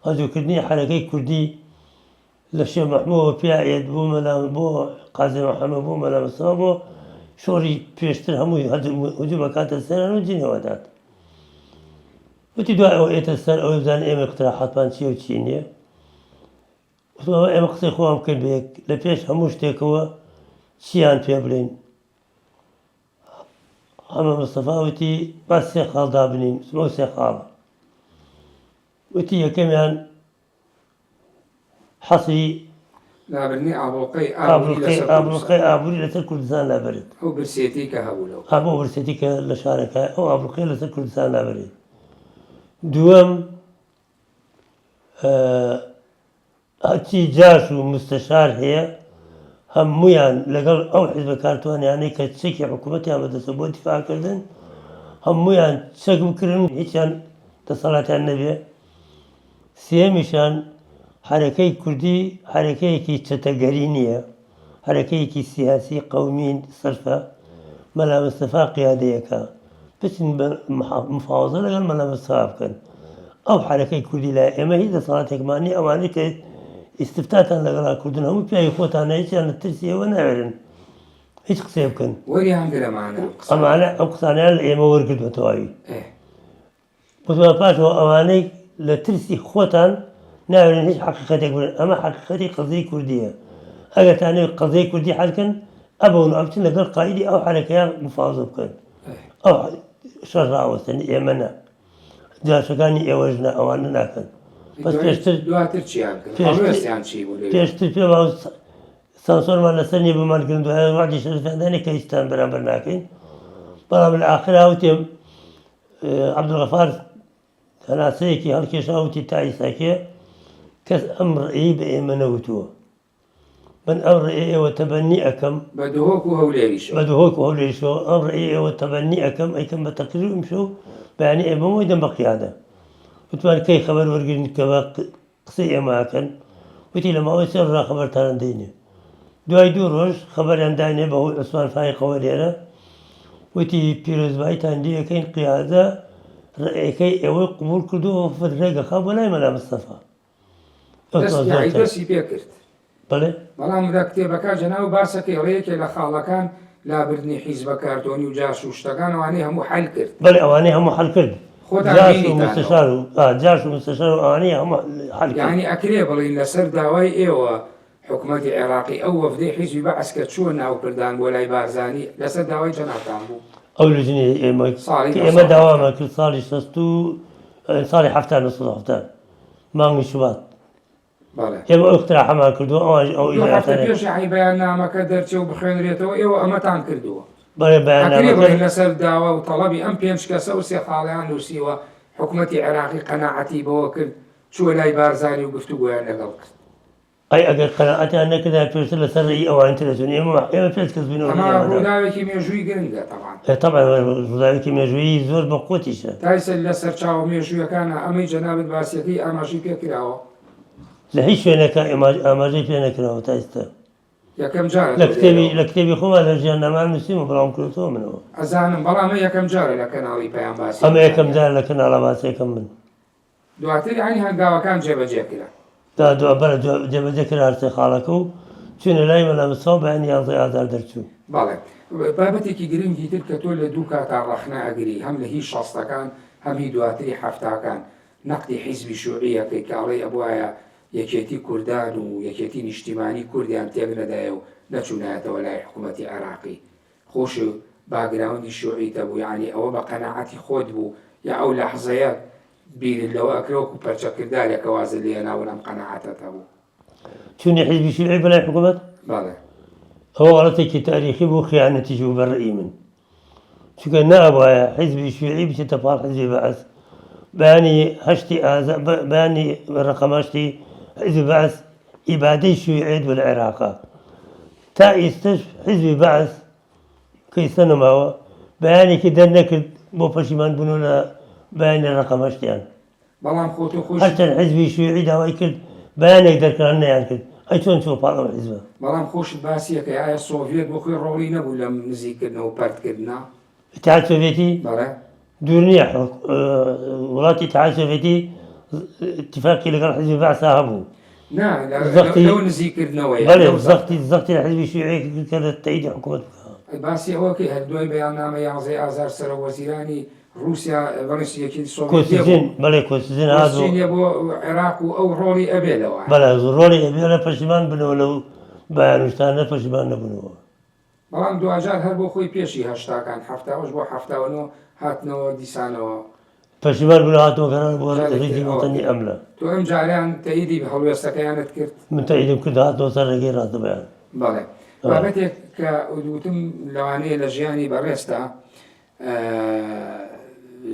هەجوکردنی حەرەکەی کوردی للشيخ محمود بيعيد بو ملا بو قاسم محمد بو ملا مصابو شوري بيشتر همو هجوم كانت السنة وجيني ودات وتدعي وقت السنة ويبزان إيم اقتراحات بانشي وتشينية وثم إيم قصي خوام كل بيك لبيش هموش تيكوا شيان بيبلين أما مصطفى وتي بس سيخال دابنين اسمه سيخال وتي كمان حصري لابرني أبوقي أبوقي لسر كردستان لا برد أو برسيتي كهولو أبو برسيتي كالشاركة أو أبوقي لسر كردستان لا برد دوام هاتي جاش ومستشار هي هميان لقل أو حزب كارتوان يعني كتشكي حكومتي عم تسبوا دفاع كردن هميان تشكوا كردن هيشان تصلات النبي سيمشان حركة كردي حركة كي تتقرينية حركة كي سياسي قومي صرفة ملا مصطفى قيادية كا بس مفاوضة لقل ملا مصطفى كان أو حركة كردي لا إما هي تصلات هكماني أو عنك استفتاء لقلا كردن هم بيا خوتانا هيك أنا الترسية ونعرن هيك قصيب كان وري عندنا معنا أمانة أقصانا الإيما ورقد وتواي إيه بس ما باش هو أمانة لترسي خوتان نعرن هيك حقيقة يقولون أما حقيقة قضية كردية أجا تاني قضية كردية حالكن أبون أبتن لقل قائدي أو حركة مفاوضة كان أو شرع وثني إيمنا جا شكاني إيوجنا أو أننا كان بس بيشتر دواتر چی هم کنه خواهی هستیان چی بوده بيشتر في بعض سانسور ما لسني بمال كندو هذا واحد يشرف عندنا كيستان برامبر ناكين برا بالآخر هاوتي عبد الغفار أنا سيكي هالكيش هاوتي تاعي ساكي كس أمر إيه بإيمانوتو من أمر إيه وتبني أكم بدهوك وهوليش بدهوك وهولي شو أمر إيه وتبني أكم أي كم بتقرير مشو يعني إيه بمويدا بقيادة وتبان كي خبر ورقين كبا قصية معكن وتي لما هو سر خبر تانديني دواي دوروش خبر عندنا بهو عثمان فاي قولينا وتي بيروز باي تاندي كاين قيادة كي أو قبول كردو في الرقة خاب ولا يملا مصطفى يعني درسي بيكرت بله بەڵام لە کتێبەکە جەناو باسەکەی ڕێیەکێ لە خاڵەکان لابردنی حیزبە کارتۆنی و جاش و شتەکانەوانەی هەموو حەل کرد بله أواني هم حل كرد خۆتان جاش بینیتانەوە. ومستشار جاش ومستشار أواني هم حل كرد یعنی ئەکرێ بڵین لەسەر داوای ئێوە حکوومەتی عێراقی ئەو وەفدەی حیزبی بەعەس کە چووە ناوکردان بۆ لای بارزانی لەسەر داوای جەنابتان بوو أو لجني إما صالح إما صالح. دوامة كل صالح شستو صالح حفتان نص حفتان مانغي شبات بەڵێ إما اقتراح ما كردو أو دوو إجراء هەفتە ثانية پێش یعنی بەیاننامەکە دەرچێ و بخوێنرێتەوە ئێوە ئەمەتان کردووە بله ئەکرێ بيان بڵین لەسەر داوا و تەڵەبی ئەم پێنج کەسە و سێ خاڵیان نووسیوە حکوومەتی عێراقی قەناعەتی بەوە کرد چووە لای بارزانی و گفتوگویان لەگەڵ کرد أي أجر قناعتي أنا كذا بيرسل سري أو أنت لسوني إما بيرسل كسبين ئەمە ولا ڕووداوێکی مێژووی گرنگە تەڵان طبعا رضاوي كيميائي زور بقوتيش تایسە لە سەرچاو مێژوویەکانە ئەمەی جەنابەت باسیەکەی ئاماژی پێکراوە لهيش وينك أماجي فينا كراو تايستا یەکەم جارە لكتبي خوما لرجعنا مع المسلم وبرام كرتو منه ئەزانم بەڵام یەکەم جارە لە کەناڵی پەیام باسی أما يكم زال لكن على باسي كم من دواتر ینی هەنگاوەکان جێبەجێ کرا دا دو بلد جب ذكر أرسل خالكو شنو لا يملا مصاب يعني يعطي آذار درتو بەڵێ بابەتێکی گرنگی تر کە تۆ لە دوو کاتا ڕەخنا ئەگری هەم لە هیچ شەستەکان هەم هی دواتری هەفتاکان نەقدی حیزبی شوعیەکەی کاڵێ ئەبوایە یەکێتی کوردان و یەکێتی نیشتیمانی کوردیان تێک نەدایە و نەچوونایەتەوە لای حکوومەتی عێراقی خۆش باگراوندی شوعی تەبوو یعنی ئەوە بە قەناعەتی خۆت بوو یا ئەو لەحزەیە بیرت لەوە ئەکرۆک و پەرچەکردارێکە وازە لێ ناون ئەم قەناعەتە هەبوو شنو حزب الشيوعي بلا حكومة بەڵێ هو غلطك تاريخي بو خيانة جو بالرأي من شو كان نابا حزب الشيوعي بش تفعل حزب بعث باني هشتي باني رقم هشتي حزب بعث إبادة الشيوعي بالعراق تا يستش حزب بعث كي سنة ما هو باني كده نكد بو فشيمان بنونا باني رقم هشتي يعني بەڵام خۆت و خۆش حتى الحزب الشيوعي داوي كد بيان يقدر كان يعني كد أي شلون تشوف هذا الحزب؟ بەڵام خۆشت باسیەکە ئایا سۆڤێت بۆ خۆی ڕۆڵی نەبوو لەم نزیکردنەوە و پەرتکردنا الاتحاد السوفيتي بەڵێ دورنيا ولات الاتحاد السوفيتي اتفاقي لقى حزب بعث هبو نا زختي لو نزیکردنەوەی بله زختی حزبی شیوعی کرد تایید حکومت باسی ئەوەکەی هەردوای بەیاننامە 11 ئازار سەرە وەزیرانی رووسیا بەڕێسیەکی کوسیزین بله کوسیزین هاتو سۆڤێتیە بۆ عێراق و ئەو ڕۆڵی ئەبێلەوە بله ڕۆڵی ئەبێ لە پەشیمان بنەوە لەو بەیانوشتانە پەشیمان نەبوونەوە بەڵام دوجار هەر بۆ خۆی پێشی هەشتاکان هەفتاوەش بۆ هەفتاوەنەوە هاتنەوە دیسانەوە پەشیمان بنەوە هاتەوە کەران بۆ ڕێزی وەتەنی ئەمنە تۆ ئەم جاریان تەییدی هەڵوێستەکەیانت کرد من تاییدم کرد هاتەوە سەر ڕێگەی ڕاستەبەیان بەڵێ بابەتێک کە وتم لەوانەیە لە ژیانی بەڕێستا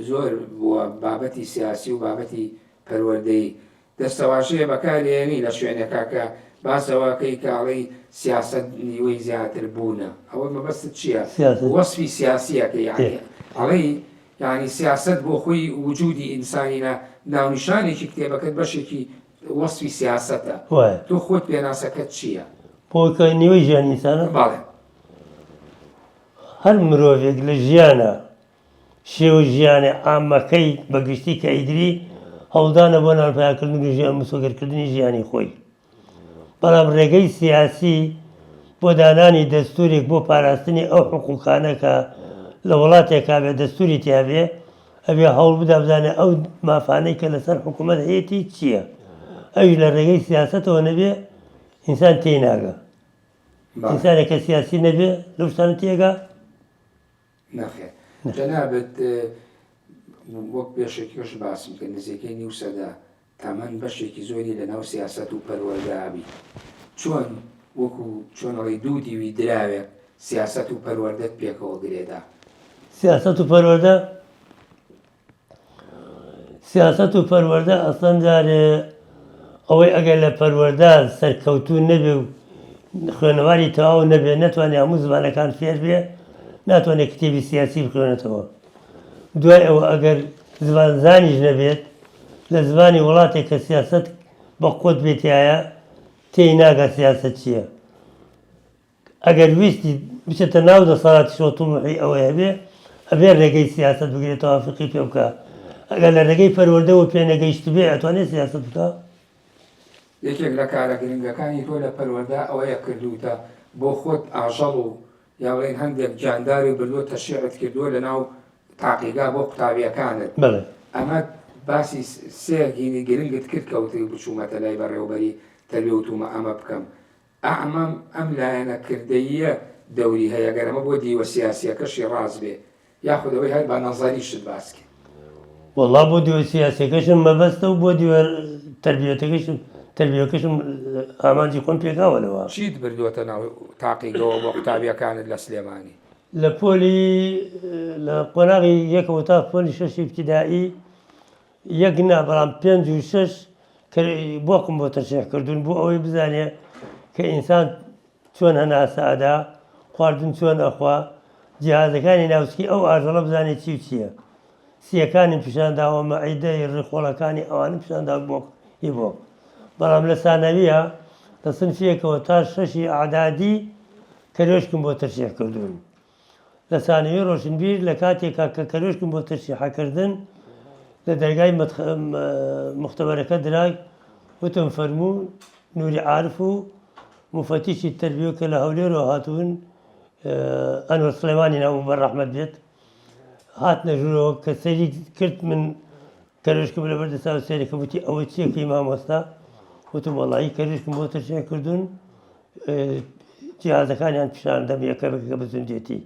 زۆر بووە بابەتی سیاسی و بابەتی پەروەردەی دەستەواشەیە بەکارێنی لە شوێنێکا کە باسەوەکەی کاڵی سیاست نیوەی زیاتر بوونە ئەوە مەبەستت چییە؟ وەسفی سیاسیەکە یانی ئەڵەی یعنی سیاست بۆ خۆی وجودی ئینسانینە ناونیشانێکی کتێبەکەت بەشێکی وەسفی سیاسەتە تۆ خۆت پێناسەکەت چییە؟ بۆکە نیوەی ژیان ئینسانە بەڵێ هەر مرۆڤێک لە ژیانە شێوە ژیانە ئامەکەی بەگشتی کە ئیدری هەوڵدانە بۆ ناپایکردنی ژیان مسۆگەرکردنی ژیانی خۆی بەڵام ڕێگەی سیاسی بۆ دانانی دەستورێک بۆ پاراستنی ئەو حقوقانە کە لە وڵاتێکا بێ دەستوری تیاابێ ئەبێ هەوڵ بدا بزانێ ئەو مافانەی کە لەسەر حکوومەت هەیەی چییە ئەوش لە ڕێگەی سیاستەوە نەبێ ئینسان تێی ناگە ئینسانێکە سیاسی نەبێ لەو شتانە تێگا نەخێر جەنابەت وەک پێشێکیش باسم کە نزیکەی نیو سەدا تامان بەشێکی زۆری لە ناو سیاست و پەروەردەبی چۆن وەکو چۆنەڵی دوو دیوی دراوێک سیاست و پەروەردەت پێکەوە گرێدا سیاست و پەروەردە ئەسڵەن جارێ ئەوەی ئەگەر لە پەروەردە سەرکەوتوو نەبێ و خوێنەواری تەواو نەبێ نەتوانێت هەموو زمانەکان فێر بێ ناتوانێت کتێبی سیاسی بخوێنێتەوە دوای ئەوە ئەگەر زمانزانیش نەبێت لە زمانی وڵاتێک کە سیاست بە قۆت بێتایە تێی ناگە سیاست چییە ئەگەر ویستی بچێتە ناو دەسەڵاتی شۆتوڵحی ئەوەی هەبێ ئەبێ ڕێگەی سیاست بگرێتەوە فقی پێ بکە ئەگەر لە ڕێگەی پەروەردەوە پێ نەگەیشت بێ ئەتوانێت سیاست بکە یەکێک لە کارە گرنگەکانی تۆ لە پەروەردە ئەوەیە کردوتە بۆ خۆت ئاژەڵ و یا بڵێن هەندێک جانداری بردووە تەشیعت کردووە لە ناو تاقیگا بۆ قوتابیەکانت ئەمە باسی سێگینی گرنگت کرد کەوتی بچوومەتە لای بەڕێوەبەری تەلوێوتومە ئەمە بکەم ئەم لایەنە کردەیە دەوری هەیە گەرەمە بۆ دیوە سیاسیەکەشی ڕاز بێ یاخودەوەی هەر بە نەزاریشت باسکە وەڵا بۆ دیوە سیاسیەکەشم مەبەستە و بۆ دیوە تەربیەکەشم ئامانجی خۆم پێکاوەلەوە چیت بردووەتە ناو تاقیگەوە بۆ قوتابیەکانت لە سلێمانی لە پۆلی لە قۆناغی یەکەوە تا پۆلی شەشی ابتیدایی یەک نا بەڵام 5 و 6 بۆکم بۆ تەرشێحکردوون بۆ ئەوەی بزانێ کە ئینسان چۆن هەنا سەعەدا خواردن چۆن ئەخوا جیهازەکانی ناوچکی ئەو ئاژەڵە بزانێت چی و چییە سیەکانی پیشانداوە مەعیدەی ڕێخۆڵەکانی ئەوانە پیشاندا بۆ بەڵام لە سانەویە لە سنفیەکەوە تا 6 ئاعدادی کەرێشکم بۆ تەرشێحکردوون لە سانەوی ڕۆشنبیر لە کاتێکا کە کەرێشکم بۆ تەرشێحکردن لە دەرگای مختبەرەکە دراگ وتم فەرموو نووری عارف و مفەتیشی تەربیە کە لە هەولێرەوە هاتوون ئەنوەر سلێمانی ناو بەڕەحمەت بێت هاتنە ژوورەوە کە سەیری کرد من کەرێشکم لە بەردەسا و سەیرەکە وتی ئەوە چییە کە مامۆستا وتم وەڵی کەرێشکم بۆ تەرشێحکردوون جیهازەکانیان پیشاندەم یەکەمێکەکە بزوندێتی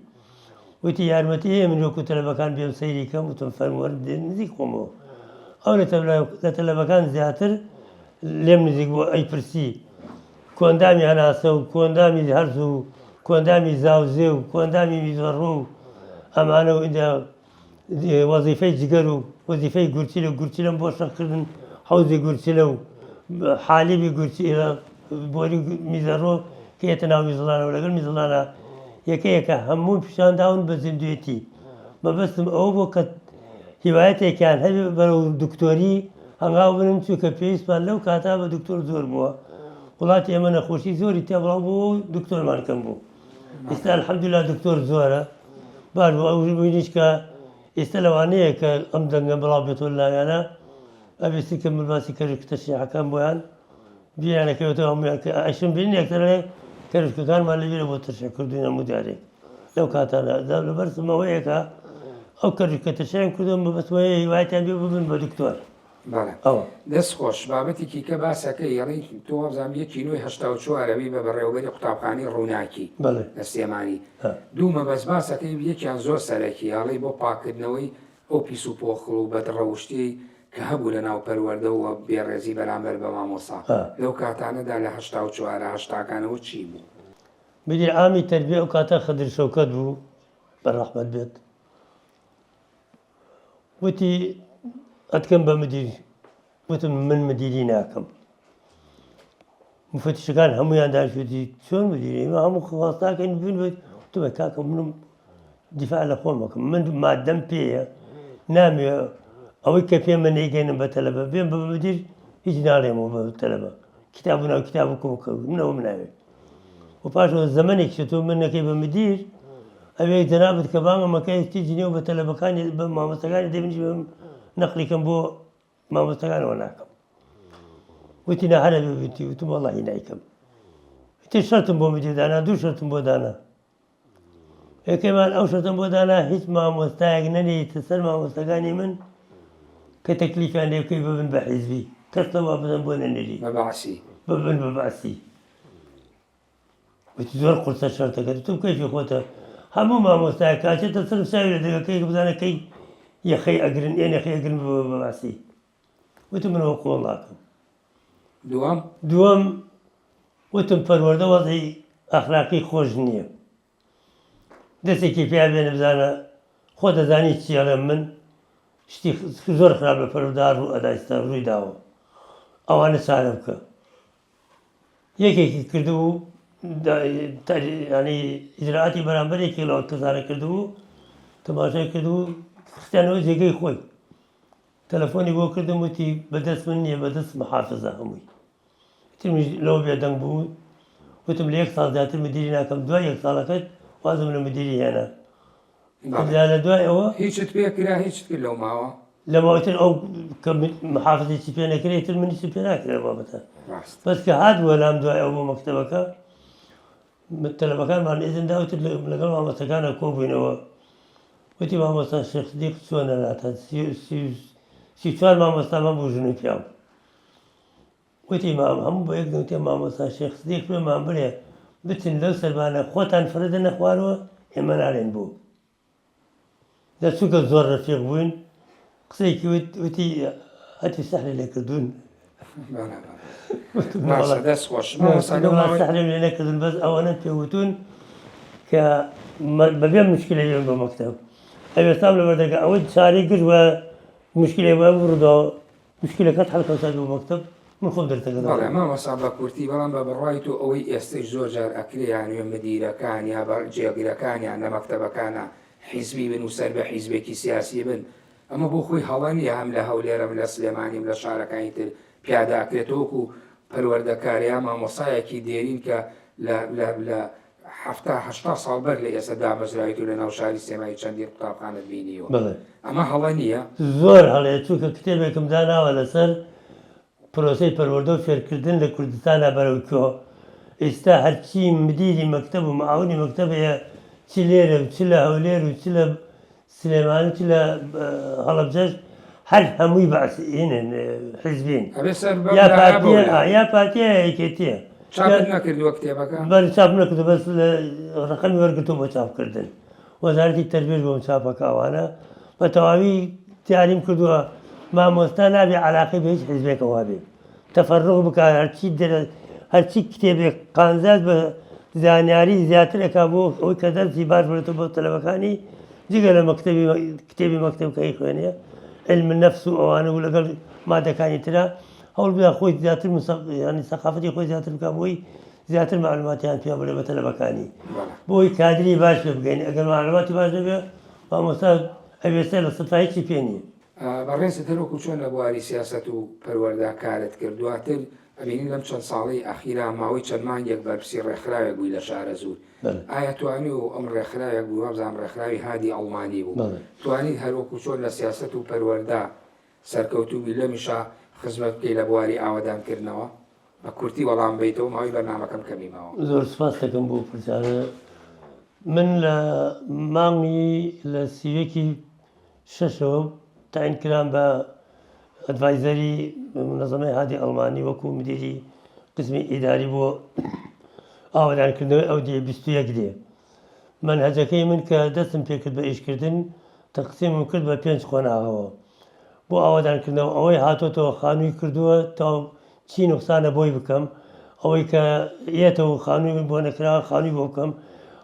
وتی یارمەتی هەیە من وەکو تەلەبەکان بێم سەیری کەم وتم فەرمووەرە نزیک خۆمەوە ئەو لە تەلەبەکان زیاتر لێم نزیک بۆ ئەی پرسی کۆندامی هەناسە و کۆندامی هەرز و کۆندامی زاوزێ و کۆندامی میزەڕۆ و ئەمانە و ئینجا وەزیفەی جگەر و وەزیفەی گورچی لە گورچی لەم بۆ شەڕکردن حەوزی گورچی لە و حالیبی گورچی بۆری میزەڕۆ کە هێتە ناو میزڵانەوە لەگەڵ میزڵانە یەکەیەکە هەموو پیشانداون بە زیندوێتی مەبەستم ئەوە بۆ کە هیوایەتێکیان هەبێ بەرەو دکتۆری هەنگاو بنم چووکە پێویستمان لەو کاتا بە دکتۆر زۆر بووە وڵاتی ئێمە نەخۆشی زۆری تێ بڵاو بۆ دکتۆرمان کەم بوو ئێستا الحەمدوللا دکتۆر زۆرە باش بۆ ئەوژبووینیش کە ئێستا لەوانەیە کە ئەم دەنگە بڵاو بێتۆ لایەنە ئەبێستی کە ملباسی کەژ تەشریحەکان بۆیان بیانە کەوتە هەمویان کە ئەشم بینی یەکتەرێ کەرشکەکانمان لەبیرە بۆ ترشە کردوینە هەموو لەو کاتانە لەبەرسمەوەیەکە ئەو کەرشکە ترشیان کردوم بەبەسمەوەی هیوایەتیان بێ ببن بە دکتۆر. دەست خۆش بابەتێکی کە باسەکەی یەڕی تۆ وەبزانام 1 کیلۆی 84 بە بەڕێوەبەری قوتابخانەی ڕووناکی لە سلێمانی دوو مەبەست باسەکەی یەکیان زۆر سەرەکی هەڵی بۆ پاکردنەوەی ئەو پیس و پۆخڵ و بەدڕەوشتی کە هەبوو لە ناو پەروەردە و بێڕێزی بەرامبەر بە مامۆسا لەو کاتانەدا لە 84 چی بوو؟ مدیر عامی تەربیە ئەو کاتە خەدر شەوکەت بوو بەڕەحمەت بێت وتی ئەتکەم بە مدیر وتم من مدیری ناکەم مفتشەکان هەمویان دانیشتوتی چۆن مدیری هەموو خواستاکەین ببین بێت وتم کاکە منم دیفاع لە خۆم ئەەکەم من مادەم پێیە نامێ ئەوەی کە پێمە نەیگەێنم بە تەلەبە بێن بە مدیر هیچ ناڵێمەوە بە تەلەبە کتاب ناو کتاب کۆکە منەوە مناوێت و پاشەوە زەمانێکی تۆ من نەکەی بە مدیر ئەوێ جەنابەت کە بانگەمەکەی جنێو بە تەلەبەکانی بە مامۆستەکانی دەبنی نەقلیکەم بۆ مامۆستەکانەوە ناکەم وتی نەهەنە بێتی وتم وەڵڵاهی نایکەم تێ شەرتم بۆ مدیردانا دوو شەرتم بۆ دانا یەکەیمان ئەو شەرتم بۆ دانا هیچ مامۆستایەک نەنێتە سەر مامۆستەکانی من کە تەکلیفیان لێ بکەی ببن بە حیزبی کەسەوە بزن بۆ نەنێری ببن بە باسی وتی زۆر قورسە شەرتەکەت تو کەیفی خۆتە هەموو مامۆستای کاتێتە سەر ساوی لە دەگەکەی بزانەکەی یەخەی ئەگرن یەخەی ئەگرن بە باسی وتم منەوە قۆڵ ناکەم دووەم وتم پەروەردە وەزعی ئەخلاقی خۆش نییە دەستێکی پیا بێنە بزانە خۆ دەزانی چیەڵێ من شتی زۆر خراپ لە پەروەردار و ئەدایستا ڕووی داوە ئەوانە چارە بکە یەکێکی کردبوو ینی ئیجراعاتی بەرامبەرێکی لەوە کەزانە کردبوو تەماشای کردبوو خستیانەوە جێگەی خۆی تەلەفۆنی بۆ کردم وتی بەدەست من نییە بەدەست محافزە هەمووی ترمیش لەوە بێدەنگ بوو وتم لە 1 ساڵ زیاتر مدیری ناکەم دوای 1 ساڵەکەت وازم لە مدیری هێنا لە دوای ئەوە هیچت پێ کرا هیچت کرد لەو ماوە لە ماوەتر ئەو کە محافزێکی پێ نەکرێت تر منیشی پێ ناکرێ بابەتە بەس کە هاتووە لام دوای ئەو بۆ مەکتەبەکە تەلەبەکانمان ئێزن داوتر لەگەڵ مامۆستەکانە کۆبووینەوە وتی مامۆستا شێخ سدیق چۆنە لاتە 34 مامۆستامان بۆ ژن و پیاو وتی هەموو بە یەک دەوتێ مامۆستا شێخ سدیق پێمان بڵێ بچن لەو سەربانە خۆتان فرەدە نەخوارەوە ئێمە ناڵێن بوو دەچووکە زۆر ڕەفیق بووین قسەیەکی وتی هەتی سەحری لێ کردوون سەحرم لێ نەکردون بەس ئەوانە پێوتون کە بەبێ مشکلە یێن بۆ مەکتەب ئەوێستام لە بەردەگە ئەوەی چارەی گرت وە مشکلێ وە بڕوودەوە مشکلەکەت هەڵکەوتات بۆ مەکتەب من خۆم دەرتەکە مامۆستا بە کورتی بەڵام بە بڕای تو ئەوەی ئێستش زۆر جار ئەکرێیان وێ مدیرەکان یا جێگیرەکانیان لە مەکتەبەکانە حیزبی بن و سەر بە حیزبێکی سیاسی بن ئەمە بۆ خۆی هەڵەنیە هەم لە هەولێرەم لە سلێمانیم لە شارەکانی تر پیاداکرێتەوەکو پەروەردەکاریا مامۆسایەکی دێرین کە لە 70 ساڵ بەر لە ئێستا دامەزراویت و لە ناو شاری سێمایی چەندی قوتابخانەت بینیوە ئەمە هەڵە نییە زۆر هەڵەیە چووکە کتێبێکم داناوە لەسەر پرۆسەی پەروەردە و فێرکردن لە کوردستانە بەرەوکۆ ئێستا هەرچی مدیری مەکتەب و معاونی مەکتەبەیە چی لێرە و چی لە هەولێر و چی لە سلێمان چی لە هەڵەبجەش هەر هەمووی بەعسینن حیزبین یا پارتیە یەکێتیە نەکردووە کتێبەکە بەر چاپ نەکردو بەس ڕقەمی وەرگرتو بۆ چاپکردن وەزارەتی تەربیەت بۆم چاپەکە ئەوانە بە تەواوی دیاریم کردووە مامۆستا نابێ عەلاقەی بە هیچ حیزبێکەوە بێ تەفەڕق بکە هەرچی کتێبێک قانزات بە زانیاری زیاترەکە بۆ ئەوەی کە دەرسی باش بێتەوە بۆ تەلەبەکانی جگە لە کتێبی مەکتەبەکەی خوێنێ علم النەفس و ئەوانە و لەگەڵ مادەکانی ترە هەوڵ بدە خۆی زیاتر ینی سەقافەتی خۆی زیاتر بکە بۆی زیاتر معلوماتیان پێ بڵێ بە تەلەبەکانی بۆی کادری باش پێ بگەین ئەگەر معلوماتی باش دەبێ مامۆستا ئەوێستا لە سەفاهیچی پێ نییە بەڕێنسە تەرۆکو چۆن لە بواری سیاسەت و پەروەردا کارت کرد دواتر ئەبینی لەم چەند ساڵی ئەخیرا ماوەی چەند مانگێک بەرپرسی ڕێکخراوێک بووی لە شارە زوور ئایا توانی و ئەم ڕێکخراوێک بوو وابزانام ڕێکخراوی هادی ئەڵمانی بوو توانیت هەروەکو چۆن لە سیاسەت و پەروەردا سەرکەوتوبی لەمیشا خزمەت بکەی لە بواری ئاوەدانکردنەوە بە کورتی وەڵام بیتەوە ماوەی بەرنامەکەم کەمیمەوە. زۆر سپاس دەکەم بۆ پرسیارە. من لە مانگی لە سیوێکی 6ەوە تاین کران بە ئەدڤایزەری منەزەمەی هادی ئەڵمانی وەکو مدیری قسمی ئیداری بۆ ئاوادانکردنەوەی ئەو دێ 21 دێ. منهەجەکەی من کە دەستم پێکرد بە ئیشکردن تەقسیمم کرد بە 5 خۆناغەوە بۆ ئاوادانکردنەوە. ئەوەی هاتۆتەوە خانووی کردووە تا چی نوقسانە بۆی بکەم، ئەوەی کە یێتەوە خانووی بۆ نەکرا خانووی بۆ بکەم،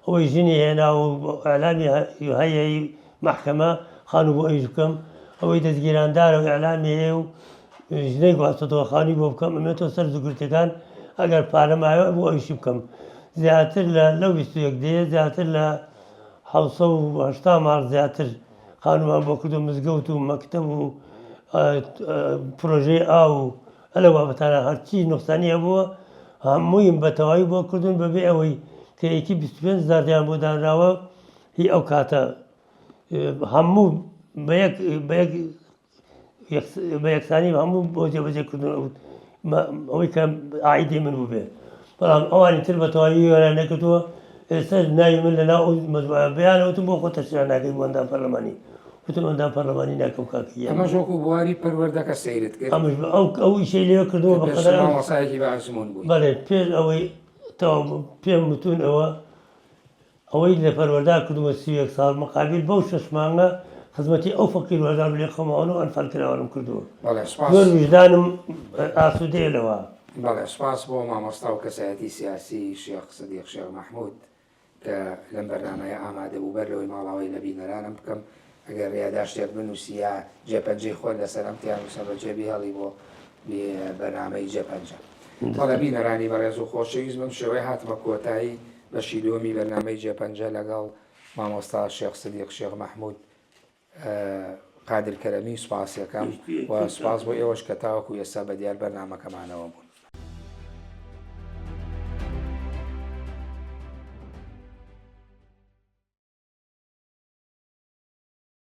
ئەوەی ژنی هێنا و ئەعلامی هەیەی مەحکەمە خانوو بۆ ئەویش بکەم، ئەوەی دەستگیراندارە و ئەعلامی هەیە و ژنەی گواستەوە خانووی بۆ بکەم، ئەمێتەوە سەر زگرتەکان ئەگەر پارەمایە بۆ ئەویشی بکەم. زیاتر لەو 21 دێ زیاتر لە 780 ماڵ زیاتر خانومان بۆ کردو، مزگەوت و مەکتەب و پرۆژەی ئاو و هەلە بابەتانە هەرچی نوقسانی هەبووە هەموویم بە تەواوی بۆ کردوون بەبێ ئەوەی کە یەکی 25,000 دیان بۆ دانراوە هی ئەو کاتە هەموو بە یەکسانی هەموو بۆ جێبەجێکردن ئەوەی کە ئایدی من بوو بێ. بەڵام ئەوانی تر بە تەواوی وێران نەکردووە. ئێستا ناوی من لەناو مەجموعە بەیانەوتم بۆ خۆ تەشیان ناکەی بۆ ئەندام پەرلەمانی، وتم ئەندام پەرلەمانی ناکەم کاکە. ئەمەش وەکو بواری پەروەردەکە سەیرت کرد. ئەمەش ئەو ئیشەی لێ کردووە بە قەدەر مەسایەکی بەعزمون بووی. بەڵێ پێش ئەوەی پێم وتون ئەوەی لە پەروەردە کردووە 31 ساڵ مقابل بەو 6 مانگە خزمەتی ئەو فەقیر وەردار لێ خەماوە و ئەنفالکراوەم کردووە. زۆر وجدانم ئاسوودەیە لەوە. بەڵێ سپاس بۆ مامۆستا و کەسایەتی سیاسی شێخ سەدیق شێخ مەحموود کە لەم بەرنامەیە ئامادە بوو بەر لەوەی ماڵاوی لەبینەرانم بکەم ئەگەر ڕێداشتێک بنووسیە جێپەنجەی خۆن لەسەرم نووسە بە جێبی هەڵی بۆ بەرنامەی جێپەنجە. بەڵێ بینەرانی بەڕێز و خۆشەویست بم شێوەی هاتمە کۆتایی بە شیلۆمی بەرنامەی جێپەنجە لەگەڵ مامۆستا شێخ سەدیق شێخ مەحموود قادر کەرەمی سوپاسیەکەم و سوپاس بۆ ئێوەش کە تاوەکو ئێستا بە دیار بەرنامەکەمانەوە بوون.